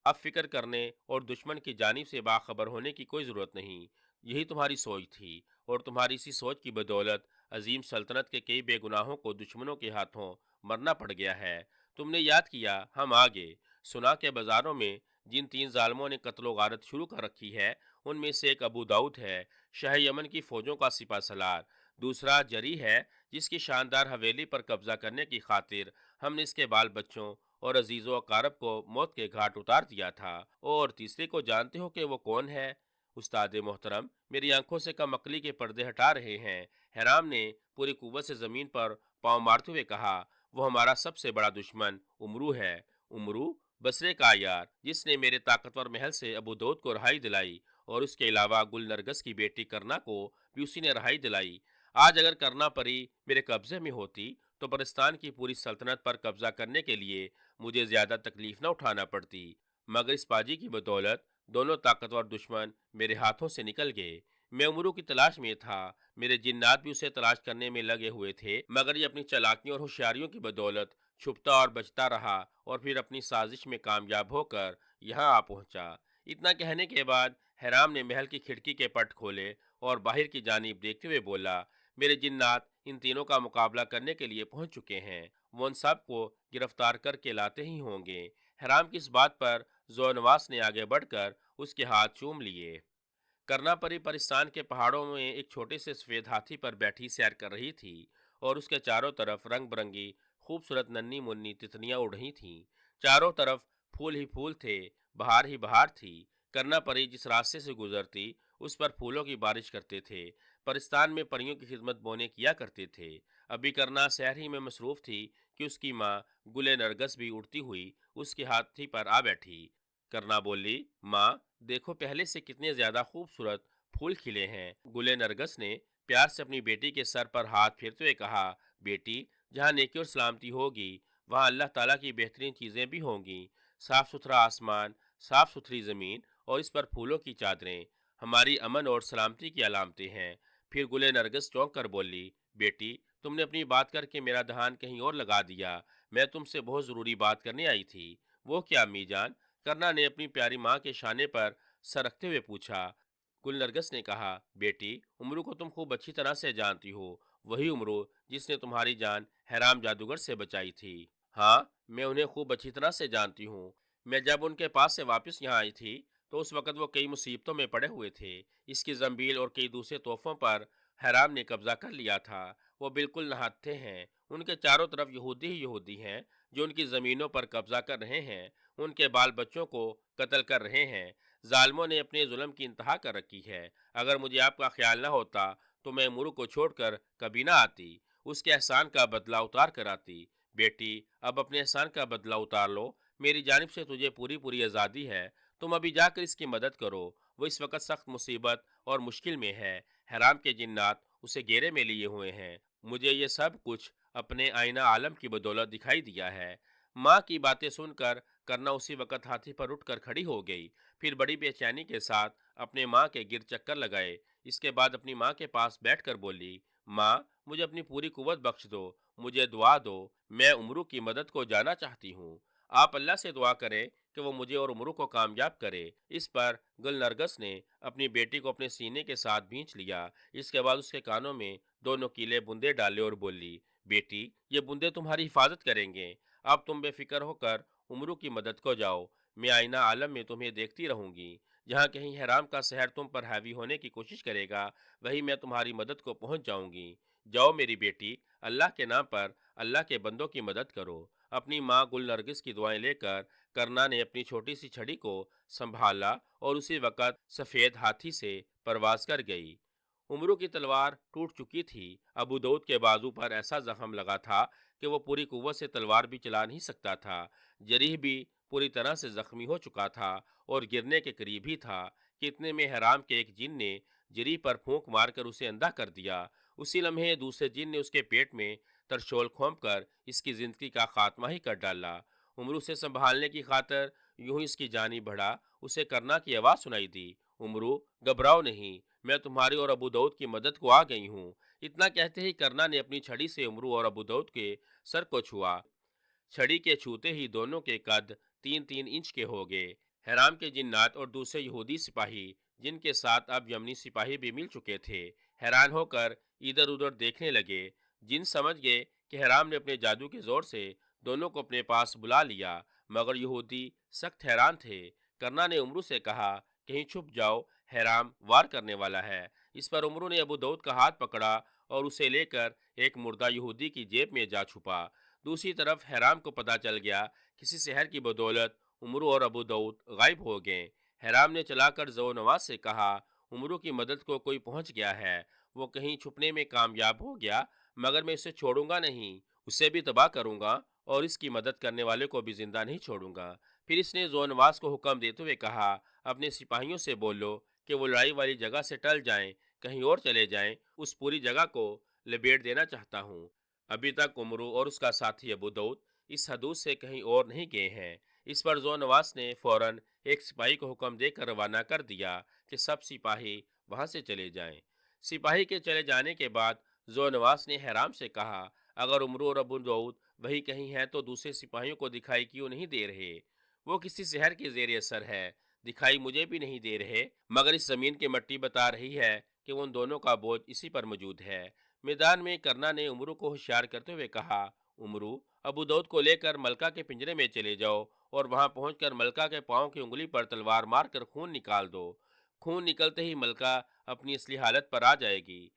اب فکر کرنے اور دشمن کی جانب سے باخبر ہونے کی کوئی ضرورت نہیں۔ یہی تمہاری سوچ تھی اور تمہاری اسی سوچ کی بدولت عظیم سلطنت کے کئی بے گناہوں کو دشمنوں کے ہاتھوں مرنا پڑ گیا ہے۔ تم نے یاد کیا، ہم آگے سنا کہ بازاروں میں جن 3 ظالموں نے قتل و غارت شروع کر رکھی ہے، ان میں سے ایک ابو داؤد ہے، شاہ یمن کی فوجوں کا سپہ سالار، دوسرا جری ہے جس کی شاندار حویلی پر قبضہ کرنے کی خاطر ہم نے اس کے بال بچوں اور عزیز و اقارب کو موت کے گھاٹ اتار دیا تھا، اور تیسرے کو جانتے ہو کہ وہ کون ہے؟ استاد محترم، میری آنکھوں سے کم عقلی کے پردے ہٹا رہے ہیں، حیرام نے پوری قوت سے زمین پر پاؤں مارتے ہوئے کہا، وہ ہمارا سب سے بڑا دشمن امرو ہے۔ امرو بصرے کا یار، جس نے میرے طاقتور محل سے ابو داؤد کو رہائی دلائی اور اس کے علاوہ گل نرگس کی بیٹی کرنا کو بھی اسی نے رہائی دلائی۔ آج اگر کرنا پری میرے قبضے میں ہوتی تو پرستان کی پوری سلطنت پر قبضہ کرنے کے لیے مجھے زیادہ تکلیف نہ اٹھانا پڑتی، مگر اس باجی کی بدولت دونوں طاقتور دشمن میرے ہاتھوں سے نکل گئے۔ میں امرو کی تلاش میں تھا، میرے جنات بھی اسے تلاش کرنے میں لگے ہوئے تھے، مگر یہ اپنی چالاکیوں اور ہوشیاریوں کی بدولت چھپتا اور بچتا رہا اور پھر اپنی سازش میں کامیاب ہو کر یہاں آ پہنچا۔ اتنا کہنے کے بعد حیرام نے محل کی کھڑکی کے پٹ کھولے اور باہر کی جانب دیکھتے ہوئے بولا، میرے جنات ان تینوں کا مقابلہ کرنے کے لیے پہنچ چکے ہیں، وہ ان سب کو گرفتار کر کے لاتے ہی ہوں گے۔ حیرام کی اس بات پر زونواس نے آگے بڑھ کر اس کے ہاتھ چوم لیے۔ کرنا پری پرستان کے پہاڑوں میں ایک چھوٹے سے سفید ہاتھی پر بیٹھی سیر کر رہی تھی اور اس کے چاروں طرف رنگ برنگی خوبصورت ننھی منی تتلیاں اڑ رہی تھیں، چاروں طرف پھول ہی پھول تھے، بہار ہی بہار تھی۔ کرنا پری جس راستے سے گزرتی اس پر پھولوں کی بارش کرتے تھے، پرستان میں پریوں کی خدمت بونے کیا کرتے تھے۔ ابھی کرنا سحر ہی میں مصروف تھی کہ اس کی ماں گل نرگس بھی اڑتی ہوئی اس کے ہاتھی پر آ بیٹھی۔ کرنا بولی، ماں دیکھو پہلے سے کتنے زیادہ خوبصورت پھول کھلے ہیں۔ گل نرگس نے پیار سے اپنی بیٹی کے سر پر ہاتھ پھیرتے ہوئے کہا، بیٹی، جہاں نیکی اور سلامتی ہوگی وہاں اللہ تعالیٰ کی بہترین چیزیں بھی ہوں گی، صاف ستھرا آسمان، صاف ستھری زمین اور اس پر پھولوں کی چادریں ہماری امن اور سلامتی کی علامتیں ہیں۔ پھر گل نرگس چونک کر بولی، بیٹی تم نے اپنی بات کر کے میرا دھیان کہیں اور لگا دیا، میں تم سے بہت ضروری بات کرنے آئی تھی۔ وہ کیا امی جان؟ کرنا نے اپنی پیاری ماں کے شانے پر سر رکھتے ہوئے پوچھا۔ گل نرگس نے کہا، بیٹی امرو کو تم خوب اچھی طرح سے جانتی ہو، وہی امرو جس نے تمہاری جان حرام جادوگر سے بچائی تھی۔ ہاں، میں انہیں خوب اچھی طرح سے جانتی ہوں۔ میں جب ان کے پاس سے واپس یہاں آئی تھی تو اس وقت وہ کئی مصیبتوں میں پڑے ہوئے تھے۔ اس کی زنبیل اور کئی دوسرے تحفوں پر حرام نے قبضہ کر لیا تھا۔ وہ بالکل نہتے ہیں، ان کے چاروں طرف یہودی ہی یہودی ہیں جو ان کی زمینوں پر قبضہ کر رہے ہیں، ان کے بال بچوں کو قتل کر رہے ہیں۔ ظالموں نے اپنے ظلم کی انتہا کر رکھی ہے۔ اگر مجھے آپ کا خیال نہ ہوتا تو میں مرو کو چھوڑ کر کبھی نہ آتی، اس کے احسان کا بدلہ اتار کر آتی۔ بیٹی اب اپنے احسان کا بدلہ اتار لو، میری جانب سے تجھے پوری آزادی ہے، تم ابھی جا کر اس کی مدد کرو، وہ اس وقت سخت مصیبت اور مشکل میں ہے، حرام کے جنات اسے گھیرے میں لیے ہوئے ہیں، مجھے یہ سب کچھ اپنے آئینہ عالم کی بدولت دکھائی دیا ہے۔ ماں کی باتیں سن کر کرنا اسی وقت ہاتھی پر اٹھ کر کھڑی ہو گئی، پھر بڑی بے چینی کے ساتھ اپنے ماں کے گرد چکر لگائے، اس کے بعد اپنی ماں کے پاس بیٹھ کر بولی، ماں مجھے اپنی پوری قوت بخش دو، مجھے دعا دو، میں امرو کی مدد کو جانا چاہتی ہوں، آپ اللہ سے دعا کریں کہ وہ مجھے اور امرو کو کامیاب کرے۔ اس پر گل نرگس نے اپنی بیٹی کو اپنے سینے کے ساتھ بھینچ لیا، اس کے بعد اس کے کانوں میں دو نوکیلے بندے ڈالے اور بولی، بیٹی یہ بندے تمہاری حفاظت کریں گے، اب تم بے فکر ہو کر امرو کی مدد کو جاؤ، میں آئینہ عالم میں تمہیں دیکھتی رہوں گی، جہاں کہیں حرام کا سحر تم پر حاوی ہونے کی کوشش کرے گا وہیں میں تمہاری مدد کو پہنچ جاؤں گی۔ جاؤ میری بیٹی، اللہ کے نام پر اللہ کے بندوں کی مدد کرو۔ اپنی ماں گل نرگس کی دعائیں لے کر کرنا نے اپنی چھوٹی سی چھڑی کو سنبھالا اور اسی وقت سفید ہاتھی سے پرواز کر گئی۔ امرو کی تلوار ٹوٹ چکی تھی، ابو داؤد کے بازو پر ایسا زخم لگا تھا کہ وہ پوری قوت سے تلوار بھی چلا نہیں سکتا تھا۔ جریح بھی پوری طرح سے زخمی ہو چکا تھا اور گرنے کے قریب ہی تھا کہ اتنے میں حرام کے ایک جن نے جریح پر پھونک مار کر اسے اندھا کر دیا۔ اسی لمحے دوسرے جن نے اس کے پیٹ میں ترشول کھونپ کر اس کی زندگی کا خاتمہ ہی کر ڈالا۔ امرو سے سنبھالنے کی خاطر یوں ہی اس کی جانی بڑھا، اسے کرنا کی آواز سنائی دی، امرو گھبراؤ نہیں، میں تمہاری اور ابو داؤد کی مدد کو آ گئی ہوں۔ اتنا کہتے ہی کرنا نے اپنی چھڑی سے امرو اور ابو داؤد کے سر کو چھوا، چھڑی کے چھوتے ہی دونوں کے قد 3-3 انچ کے ہو گئے۔ حرام کے جنات اور دوسرے یہودی سپاہی جن کے ساتھ اب یمنی سپاہی بھی مل چکے تھے حیران ہو کر ادھر ادھر دیکھنے لگے۔ جن سمجھ گئے کہ حرام نے اپنے جادو کے زور سے دونوں کو اپنے پاس بلا لیا، مگر یہودی سخت حیران تھے۔ کرنا نے امرو سے کہا، کہیں چھپ جاؤ، حرام وار کرنے والا ہے۔ اس پر امرو نے ابو داؤد کا ہاتھ پکڑا اور اسے لے کر ایک مردہ یہودی کی جیب میں جا چھپا۔ دوسری طرف حرام کو پتہ چل گیا، کسی سحر کی بدولت امرو اور ابو داؤد غائب ہو گئے۔ حرام نے چلا کر زو نواز سے کہا، امرو کی مدد کو کوئی پہنچ گیا ہے، وہ کہیں چھپنے میں کامیاب ہو گیا، مگر میں اسے چھوڑوں گا نہیں، اسے بھی تباہ کروں گا اور اس کی مدد کرنے والے کو بھی زندہ نہیں چھوڑوں گا۔ پھر اس نے زو نواز کو حکم دیتے ہوئے کہا، اپنے سپاہیوں سے بولو کہ وہ لڑائی والی جگہ سے ٹل جائیں، کہیں اور چلے جائیں، اس پوری جگہ کو لپیٹ دینا چاہتا ہوں۔ ابھی تک امرو اور اس کا ساتھی ابو داؤد اس حدود سے کہیں اور نہیں گئے ہیں۔ اس پر زو نواز نے فوراً ایک سپاہی کو حکم دے کر روانہ کر دیا کہ سب سپاہی وہاں سے چلے جائیں۔ سپاہی کے چلے جانے کے بعد زو نواز نے حرام سے کہا، اگر امرو اور ابو داؤد وہی کہیں ہیں تو دوسرے سپاہیوں کو دکھائی کیوں نہیں دے رہے؟ وہ کسی زہر کے زیر اثر ہے، دکھائی مجھے بھی نہیں دے رہے، مگر اس زمین کی مٹی بتا رہی ہے کہ ان دونوں کا بوجھ اسی پر موجود ہے۔ میدان میں کرنا نے امرو کو ہوشیار کرتے ہوئے کہا، امرو ابو داؤد کو لے کر ملکہ کے پنجرے میں چلے جاؤ اور وہاں پہنچ کر ملکہ کے پاؤں کی انگلی پر تلوار مار کر خون نکال دو۔ خون نکلتے ہی ملکہ اپنی اصلی حالت پر آ جائے گی۔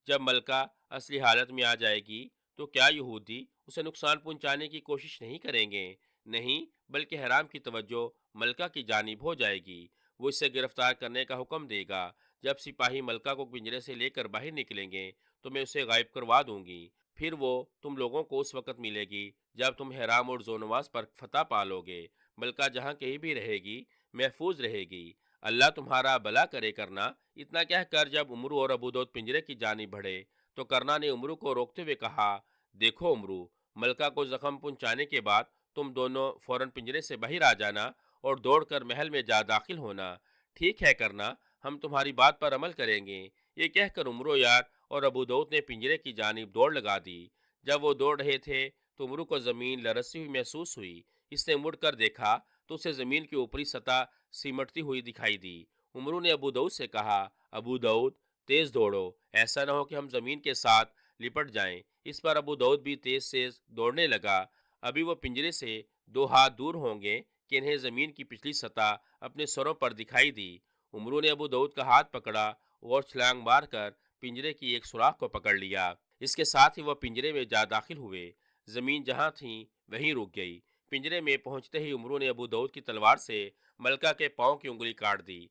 جب ملکہ اصلی حالت میں آ جائے گی تو کیا یہودی اسے نقصان پہنچانے کی کوشش نہیں کریں گے؟ نہیں، بلکہ حرام کی توجہ ملکہ کی جانب ہو جائے گی، وہ اسے گرفتار کرنے کا حکم دے گا۔ جب سپاہی ملکہ کو پنجرے سے لے کر باہر نکلیں گے تو میں اسے غائب کروا دوں گی، پھر وہ تم لوگوں کو اس وقت ملے گی جب تم حرام اور زونواز پر فتح پالو گے۔ ملکہ جہاں کہیں بھی رہے گی محفوظ رہے گی، اللہ تمہارا بھلا کرے کرنا۔ اتنا کہہ کر جب امرو اور ابو داؤد پنجرے کی جانب بڑھے تو کرنا نے امرو کو روکتے ہوئے کہا، دیکھو امرو، ملکہ کو زخم پہنچانے کے بعد تم دونوں فوراً پنجرے سے باہر آ جانا اور دوڑ کر محل میں جا داخل ہونا۔ ٹھیک ہے کرنا، ہم تمہاری بات پر عمل کریں گے۔ یہ کہہ کر عمرو یار اور ابو داؤد نے پنجرے کی جانب دوڑ لگا دی۔ جب وہ دوڑ رہے تھے تو عمرو کو زمین لرزتی ہوئی محسوس ہوئی۔ اس نے مڑ کر دیکھا تو اسے زمین کی اوپری سطح سمٹتی ہوئی دکھائی دی۔ عمرو نے ابو داؤد سے کہا، ابو داؤد تیز دوڑو، ایسا نہ ہو کہ ہم زمین کے ساتھ لپٹ جائیں۔ اس پر ابو داؤد بھی تیز تیز دوڑنے لگا۔ ابھی وہ پنجرے سے 2 ہاتھ دور ہوں گے کہ انہیں زمین کی پچھلی سطح اپنے سروں پر دکھائی دی۔ عمرو نے ابو داؤد کا ہاتھ پکڑا اور چھلانگ مار کر پنجرے کی ایک سوراخ کو پکڑ لیا۔ اس کے ساتھ ہی وہ پنجرے میں جا داخل ہوئے۔ زمین جہاں تھی وہیں رک گئی۔ پنجرے میں پہنچتے ہی عمرو نے ابو داؤد کی تلوار سے ملکہ کے پاؤں کی انگلی کاٹ دی۔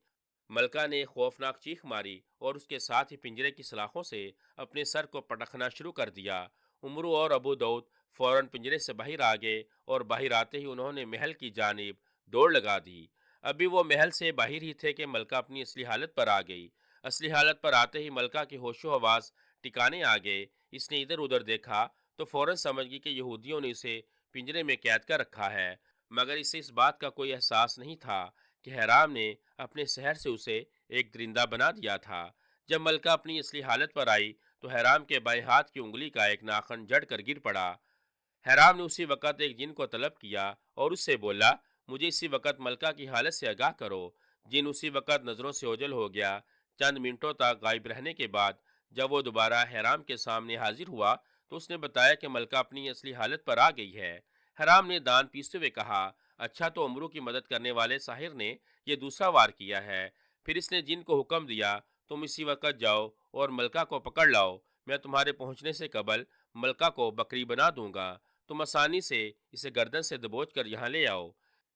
ملکہ نے خوفناک چیخ ماری اور اس کے ساتھ ہی پنجرے کی سلاخوں سے اپنے سر کو پٹکنا شروع کر دیا۔ عمرو اور ابو داؤد فوراً پنجرے سے باہر آ گئے اور باہر آتے ہی انہوں نے محل کی جانب دوڑ لگا دی۔ ابھی وہ محل سے باہر ہی تھے کہ ملکہ اپنی اصلی حالت پر آ گئی۔ اصلی حالت پر آتے ہی ملکہ کے ہوش و حواس ٹکانے آ گئے۔ اس نے ادھر ادھر دیکھا تو فوراً سمجھ گئی کہ یہودیوں نے اسے پنجرے میں قید کر رکھا ہے، مگر اسے اس بات کا کوئی احساس نہیں تھا کہ حرام نے اپنے سحر سے اسے ایک درندہ بنا دیا تھا۔ جب ملکہ اپنی اصلی حالت پر آئی تو حرام کے بائیں ہاتھ کی انگلی کا ایک ناخن جڑ کر گر پڑا۔ حرام نے اسی وقت ایک جن کو طلب کیا اور اس سے بولا، مجھے اسی وقت ملکہ کی حالت سے آگاہ کرو۔ جن اسی وقت نظروں سے اوجھل ہو گیا۔ چند منٹوں تک غائب رہنے کے بعد جب وہ دوبارہ حرام کے سامنے حاضر ہوا تو اس نے بتایا کہ ملکہ اپنی اصلی حالت پر آ گئی ہے۔ حرام نے دان پیستے ہوئے کہا، اچھا تو عمرو کی مدد کرنے والے ساحر نے یہ دوسرا وار کیا ہے۔ پھر اس نے جن کو حکم دیا، تم اسی وقت جاؤ اور ملکہ کو پکڑ لاؤ، میں تمہارے پہنچنے سے قبل ملکہ کو بکری بنا دوں گا، تم آسانی سے اسے گردن سے دبوچ کر یہاں لے آؤ،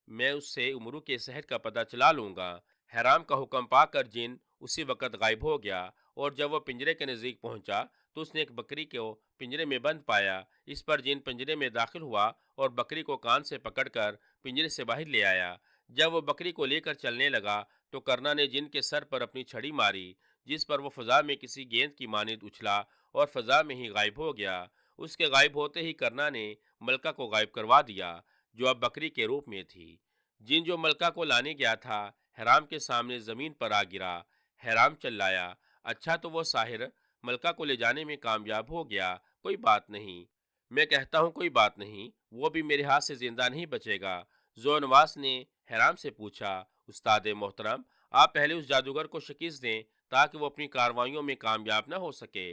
میں اس سے عمرو کے سحر کا پتہ چلا لوں گا۔ حرام کا حکم پا کر جن اسی وقت غائب ہو گیا اور جب وہ پنجرے کے نزدیک پہنچا تو اس نے ایک بکری کو پنجرے میں بند پایا۔ اس پر جن پنجرے میں داخل ہوا اور بکری کو کان سے پکڑ کر پنجرے سے باہر لے آیا۔ جب وہ بکری کو لے کر چلنے لگا تو کرنا نے جن کے سر پر اپنی چھڑی ماری، جس پر وہ فضا میں کسی گیند کی مانند اچھلا اور فضا میں ہی غائب ہو گیا۔ اس کے غائب ہوتے ہی کرنا نے ملکہ کو غائب کروا دیا، جو اب بکری کے روپ میں تھی۔ جن جو ملکہ کو لانے گیا تھا حرام کے سامنے زمین پر آ گرا۔ حرام چلایا، اچھا تو وہ ساحر ملکہ کو لے جانے میں کامیاب ہو گیا، کوئی بات نہیں، میں کہتا ہوں کوئی بات نہیں، وہ بھی میرے ہاتھ سے زندہ نہیں بچے گا۔ ذو نواس نے حرام سے پوچھا، استاد محترم، آپ پہلے اس جادوگر کو شکست دیں تاکہ وہ اپنی کارروائیوں میں کامیاب نہ ہو سکے۔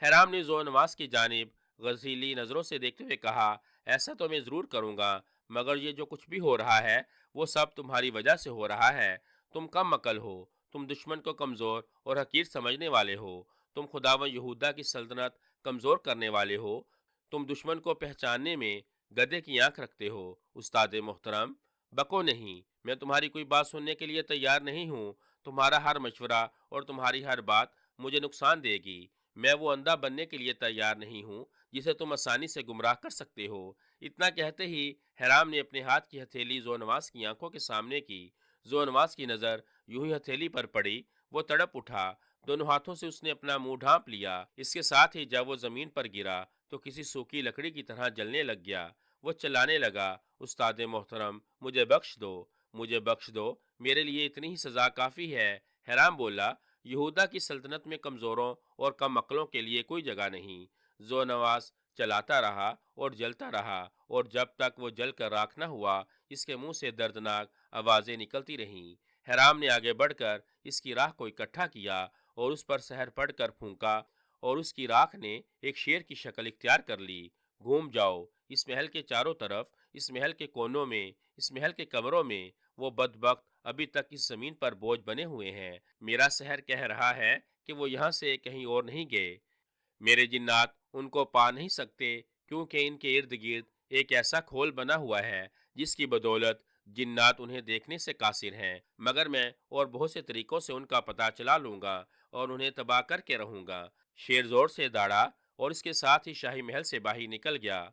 حرام نے ذو نواس کی جانب غزیلی نظروں سے دیکھتے ہوئے کہا، ایسا تو میں ضرور کروں گا، مگر یہ جو کچھ بھی ہو رہا ہے وہ سب تمہاری وجہ سے ہو رہا ہے۔ تم کم عقل ہو، تم دشمن کو کمزور اور حقیر سمجھنے والے ہو، تم خداوند یہودا کی سلطنت کمزور کرنے والے ہو، تم دشمن کو پہچاننے میں گدھے کی آنکھ رکھتے ہو۔ استاد محترم، بکو نہیں، میں تمہاری کوئی بات سننے کے لیے تیار نہیں ہوں، تمہارا ہر مشورہ اور تمہاری ہر بات مجھے نقصان دے گی۔ میں وہ اندھا بننے کے لیے تیار نہیں ہوں جسے تم آسانی سے گمراہ کر سکتے ہو۔ اتنا کہتے ہی حرام نے اپنے ہاتھ کی ہتھیلی ذو نواس کی آنکھوں کے سامنے کی۔ ذو نواس کی نظر یوں ہی ہتھیلی پر پڑی، وہ تڑپ اٹھا، دونوں ہاتھوں سے اس نے اپنا منہ ڈھانپ لیا۔ اس کے ساتھ ہی جب وہ زمین پر گرا تو کسی سوکھی لکڑی کی طرح جلنے لگ گیا۔ وہ چلانے لگا، استاد محترم، مجھے بخش دو، مجھے بخش دو، میرے لیے اتنی ہی سزا کافی ہے۔ حرام بولا، یہودا کی سلطنت میں کمزوروں اور کم عقلوں کے لیے کوئی جگہ نہیں۔ ذو نواس چلاتا رہا اور جلتا رہا اور جب تک وہ جل کر راکھ نہ ہوا اس کے منہ سے دردناک آوازیں نکلتی رہیں۔ حرام نے آگے بڑھ کر اس کی راکھ کو اکٹھا کیا اور اس پر سحر پڑھ کر پھونکا اور اس کی راکھ نے ایک شیر کی شکل اختیار کر لی۔ گھوم جاؤ اس محل کے چاروں طرف، اس محل کے کونوں میں، اس محل کے کمروں میں، وہ بدبخت ابھی تک اس زمین پر بوجھ بنے ہوئے ہیں۔ میرا سحر کہہ رہا ہے کہ وہ یہاں سے کہیں اور نہیں گئے، میرے جنات ان کو پا نہیں سکتے کیونکہ ان کے ارد گرد ایک ایسا کھول بنا ہوا ہے جس کی بدولت جنات انہیں دیکھنے سے قاصر ہیں، مگر میں اور بہت سے طریقوں سے ان کا پتہ چلا لوں گا اور انہیں تباہ کر کے رہوں گا۔ شیر زور سے داڑا اور اس کے ساتھ ہی شاہی محل سے باہر نکل گیا۔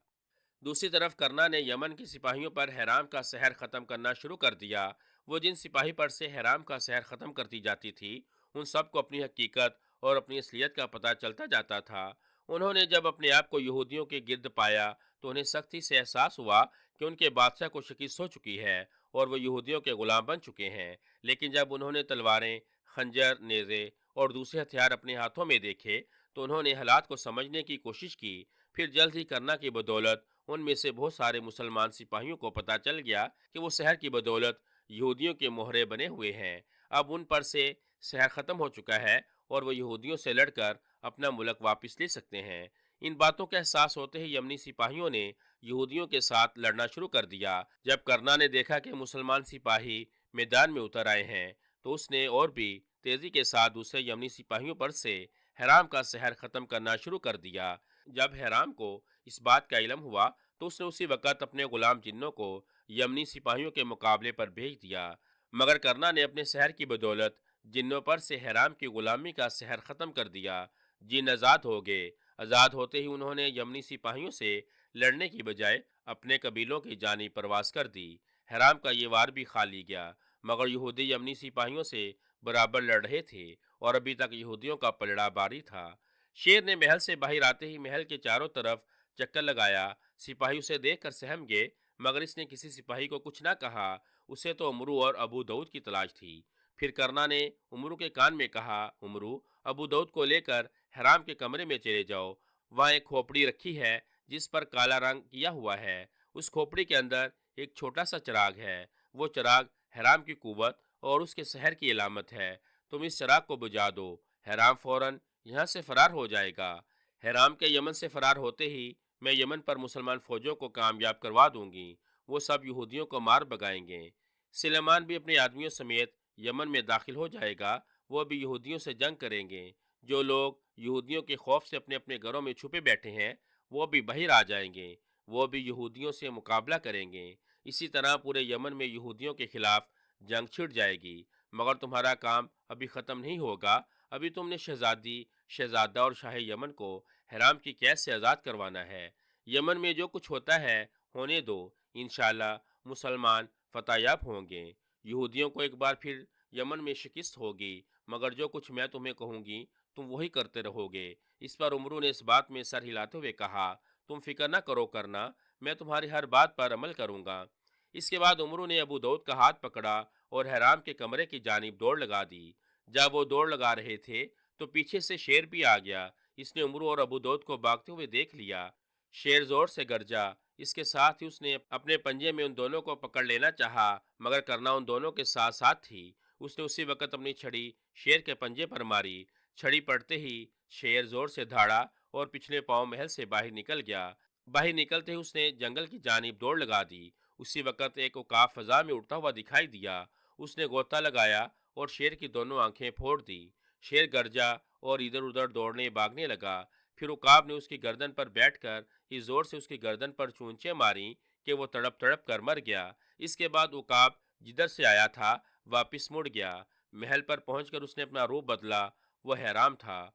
دوسری طرف کرنا نے یمن کے سپاہیوں پر حرام کا سحر ختم کرنا شروع کر دیا۔ وہ جن سپاہی پر سے حرام کا سحر ختم کرتی جاتی تھی ان سب کو اپنی حقیقت اور اپنی اصلیت کا پتہ چلتا جاتا تھا۔ انہوں نے جب اپنے آپ کو یہودیوں کے گرد پایا تو انہیں سختی سے احساس ہوا کہ ان کے بادشاہ کو شکست ہو چکی ہے اور وہ یہودیوں کے غلام بن چکے ہیں۔ لیکن جب انہوں نے تلواریں، خنجر، نیزے اور دوسرے ہتھیار اپنے ہاتھوں میں دیکھے تو انہوں نے حالات کو سمجھنے کی کوشش کی۔ پھر جلد ہی کرنا کی بدولت ان میں سے بہت سارے مسلمان سپاہیوں کو پتہ چل گیا کہ وہ سحر کی بدولت یہودیوں کے مہرے بنے ہوئے ہیں۔ اب ان پر سے سحر ختم ہو چکا ہے اور وہ یہودیوں سے لڑ کر اپنا ملک واپس لے سکتے ہیں۔ ان باتوں کا احساس ہوتے ہی یمنی سپاہیوں نے یہودیوں کے ساتھ لڑنا شروع کر دیا۔ جب کرنا نے دیکھا کہ مسلمان سپاہی میدان میں اتر آئے ہیں تو اس نے اور بھی تیزی کے ساتھ دوسرے یمنی سپاہیوں پر سے حرام کا سحر ختم کرنا شروع کر دیا۔ جب حرام کو اس بات کا علم ہوا تو اس نے اسی وقت اپنے غلام جنوں کو یمنی سپاہیوں کے مقابلے پر بھیج دیا، مگر کرنا نے اپنے سحر کی بدولت جنوں پر سے حرام کی غلامی کا سحر ختم کر دیا۔ جن آزاد ہو گئے۔ آزاد ہوتے ہی انہوں نے یمنی سپاہیوں سے لڑنے کی بجائے اپنے قبیلوں کی جانب پرواز کر دی۔ حرام کا یہ وار بھی خالی گیا، مگر یہودی یمنی سپاہیوں سے برابر لڑ رہے تھے اور ابھی تک یہودیوں کا پلڑا باری تھا۔ شیر نے محل سے باہر آتے ہی محل کے چاروں طرف چکر لگایا۔ سپاہی اسے دیکھ کر سہم گئے، مگر اس نے کسی سپاہی کو کچھ نہ کہا۔ اسے تو عمرو اور ابو داؤد کی تلاش تھی۔ پھر کرنا نے عمرو کے کان میں کہا، عمرو، ابو داؤد کو لے کر حرام کے کمرے میں چلے جاؤ۔ وہاں ایک کھوپڑی رکھی ہے جس پر کالا رنگ کیا ہوا ہے۔ اس کھوپڑی کے اندر ایک چھوٹا سا چراغ ہے۔ وہ چراغ حرام کی قوت اور اس کے سحر کی علامت ہے۔ تم اس چراغ کو بجھا دو، حرام فوراً یہاں سے فرار ہو جائے گا۔ حرام کے یمن سے فرار ہوتے ہی میں یمن پر مسلمان فوجوں کو کامیاب کروا دوں گی۔ وہ سب یہودیوں کو مار بگائیں گے۔ سلیمان بھی اپنے آدمیوں سمیت یمن میں داخل ہو جائے گا۔ وہ بھی یہودیوں سے جنگ کریں گے۔ جو لوگ یہودیوں کے خوف سے اپنے اپنے گھروں میں چھپے بیٹھے ہیں وہ بھی باہر آ جائیں گے۔ وہ بھی یہودیوں سے مقابلہ کریں گے۔ اسی طرح پورے یمن میں یہودیوں کے خلاف جنگ چھڑ جائے گی۔ مگر تمہارا کام ابھی ختم نہیں ہوگا۔ ابھی تم نے شہزادی، شہزادہ اور شاہ یمن کو حرام کی قید سے آزاد کروانا ہے۔ یمن میں جو کچھ ہوتا ہے ہونے دو، انشاءاللہ مسلمان فتح یاب ہوں گے۔ یہودیوں کو ایک بار پھر یمن میں شکست ہوگی، مگر جو کچھ میں تمہیں کہوں گی تم وہی کرتے رہو گے۔ اس پر عمرو نے اس بات میں سر ہلاتے ہوئے کہا، تم فکر نہ کرو کرنا، میں تمہاری ہر بات پر عمل کروں گا۔ اس کے بعد عمرو نے ابو داؤد کا ہاتھ پکڑا اور حرام کے کمرے کی جانب دوڑ لگا دی۔ جب وہ دوڑ لگا رہے تھے تو پیچھے سے شیر بھی آ گیا۔ اس نے عمرو اور ابو داؤد کو بھاگتے ہوئے دیکھ لیا۔ شیر زور سے گرجا۔ اس کے ساتھ ہی اس نے اپنے پنجے میں ان دونوں کو پکڑ لینا چاہا، مگر کرنا ان دونوں کے ساتھ ساتھ تھی۔ اس نے اسی وقت اپنی چھڑی شیر کے پنجے پر ماری۔ چھڑی پڑتے ہی شیر زور سے دھاڑا اور پچھلے پاؤں محل سے باہر نکل گیا۔ باہر نکلتے ہی اس نے جنگل کی جانب دوڑ لگا دی۔ اسی وقت ایک عقاب فضا میں اڑتا ہوا دکھائی دیا۔ اس نے غوطہ لگایا اور شیر کی دونوں آنکھیں پھوڑ دی۔ شیر گرجا اور ادھر ادھر دوڑنے بھاگنے لگا۔ پھر عقاب نے اس کی گردن پر بیٹھ کر اس زور سے اس کی گردن پر چونچیں ماری کہ وہ تڑپ تڑپ کر مر گیا۔ اس کے بعد عقاب جدھر سے آیا تھا واپس مڑ گیا۔ محل پر پہنچ کر اس نے اپنا روپ بدلا۔ وہ حرام تھا۔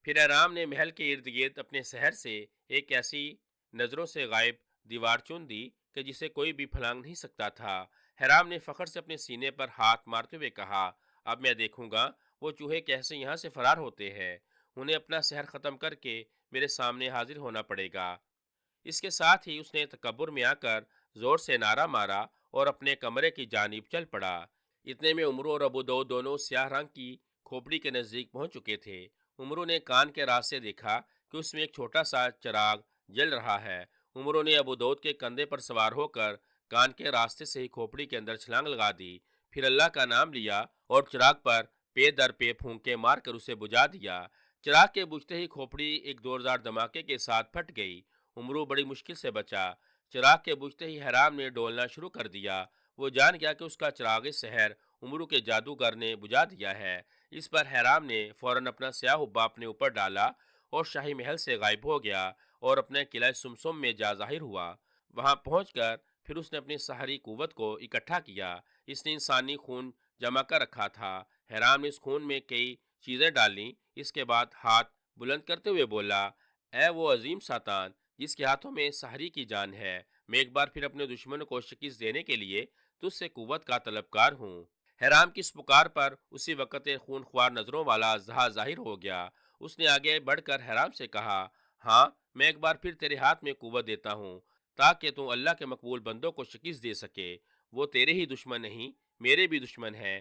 پھر حرام نے محل کے ارد گرد اپنے سحر سے ایک ایسی نظروں سے غائب دیوار چن دی کہ جسے کوئی بھی پھلانگ نہیں سکتا تھا۔ حرام نے فخر سے اپنے سینے پر ہاتھ مارتے ہوئے کہا، اب میں دیکھوں گا وہ چوہے کیسے یہاں سے فرار ہوتے ہیں۔ انہیں اپنا سحر ختم کر کے میرے سامنے حاضر ہونا پڑے گا۔ اس کے ساتھ ہی اس نے تکبر میں آ کر زور سے نعرہ مارا اور اپنے کمرے کی جانب چل پڑا۔ اتنے میں عمرو اور ابو داؤد دونوں سیاہ رنگ کی کھوپڑی کے نزدیک پہنچ چکے تھے۔ عمرو نے کان کے راستے دیکھا کہ اس میں ایک چھوٹا سا چراغ جل رہا ہے۔ عمرو نے ابو داؤد کے کندھے پر سوار ہو کر کان کے راستے سے ہی کھوپڑی کے اندر چھلانگ لگا دی۔ پھر اللہ کا نام لیا اور چراغ پر پے در پے پھونکے مار کر اسے بجھا دیا۔ چراغ کے بجھتے ہی کھوپڑی ایک زوردار دھماکے کے ساتھ پھٹ گئی۔ عمرو بڑی مشکل سے بچا۔ چراغ کے بجھتے ہی حرام نے ڈولنا شروع کر دیا۔ وہ جان گیا کہ اس کا چراغ سحر عمرو کے جادوگر نے بجھا دیا ہے۔ اس پر حرام نے فوراً اپنا سیاہ حبہ اپنے اوپر ڈالا اور شاہی محل سے غائب ہو گیا اور اپنے قلعہ سمسم میں جا ظاہر ہوا۔ وہاں پہنچ کر پھر اس نے اپنی سحری قوت کو اکٹھا کیا۔ اس نے انسانی خون جمع کر رکھا تھا۔ حرام نے اس خون میں کئی چیزیں ڈالیں۔ اس کے بعد ہاتھ بلند کرتے ہوئے بولا، اے وہ عظیم ساتان جس کے ہاتھوں میں سحری کی جان ہے، میں ایک بار پھر اپنے دشمنوں کو شکست دینے کے لیے تجھ سے قوت کا طلبکار ہوں۔ حرام کی اس پکار پر اسی وقت ایک خون خوار نظروں والا اژدہا ظاہر ہو گیا۔ اس نے آگے بڑھ کر حرام سے کہا، ہاں میں ایک بار پھر تیرے ہاتھ میں قوت دیتا ہوں تاکہ تو اللہ کے مقبول بندوں کو شکست دے سکے۔ وہ تیرے ہی دشمن نہیں، میرے بھی دشمن ہیں۔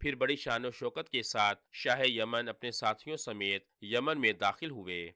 پھر بڑی شان و شوکت کے ساتھ شاہ یمن اپنے ساتھیوں سمیت یمن میں داخل ہوئے۔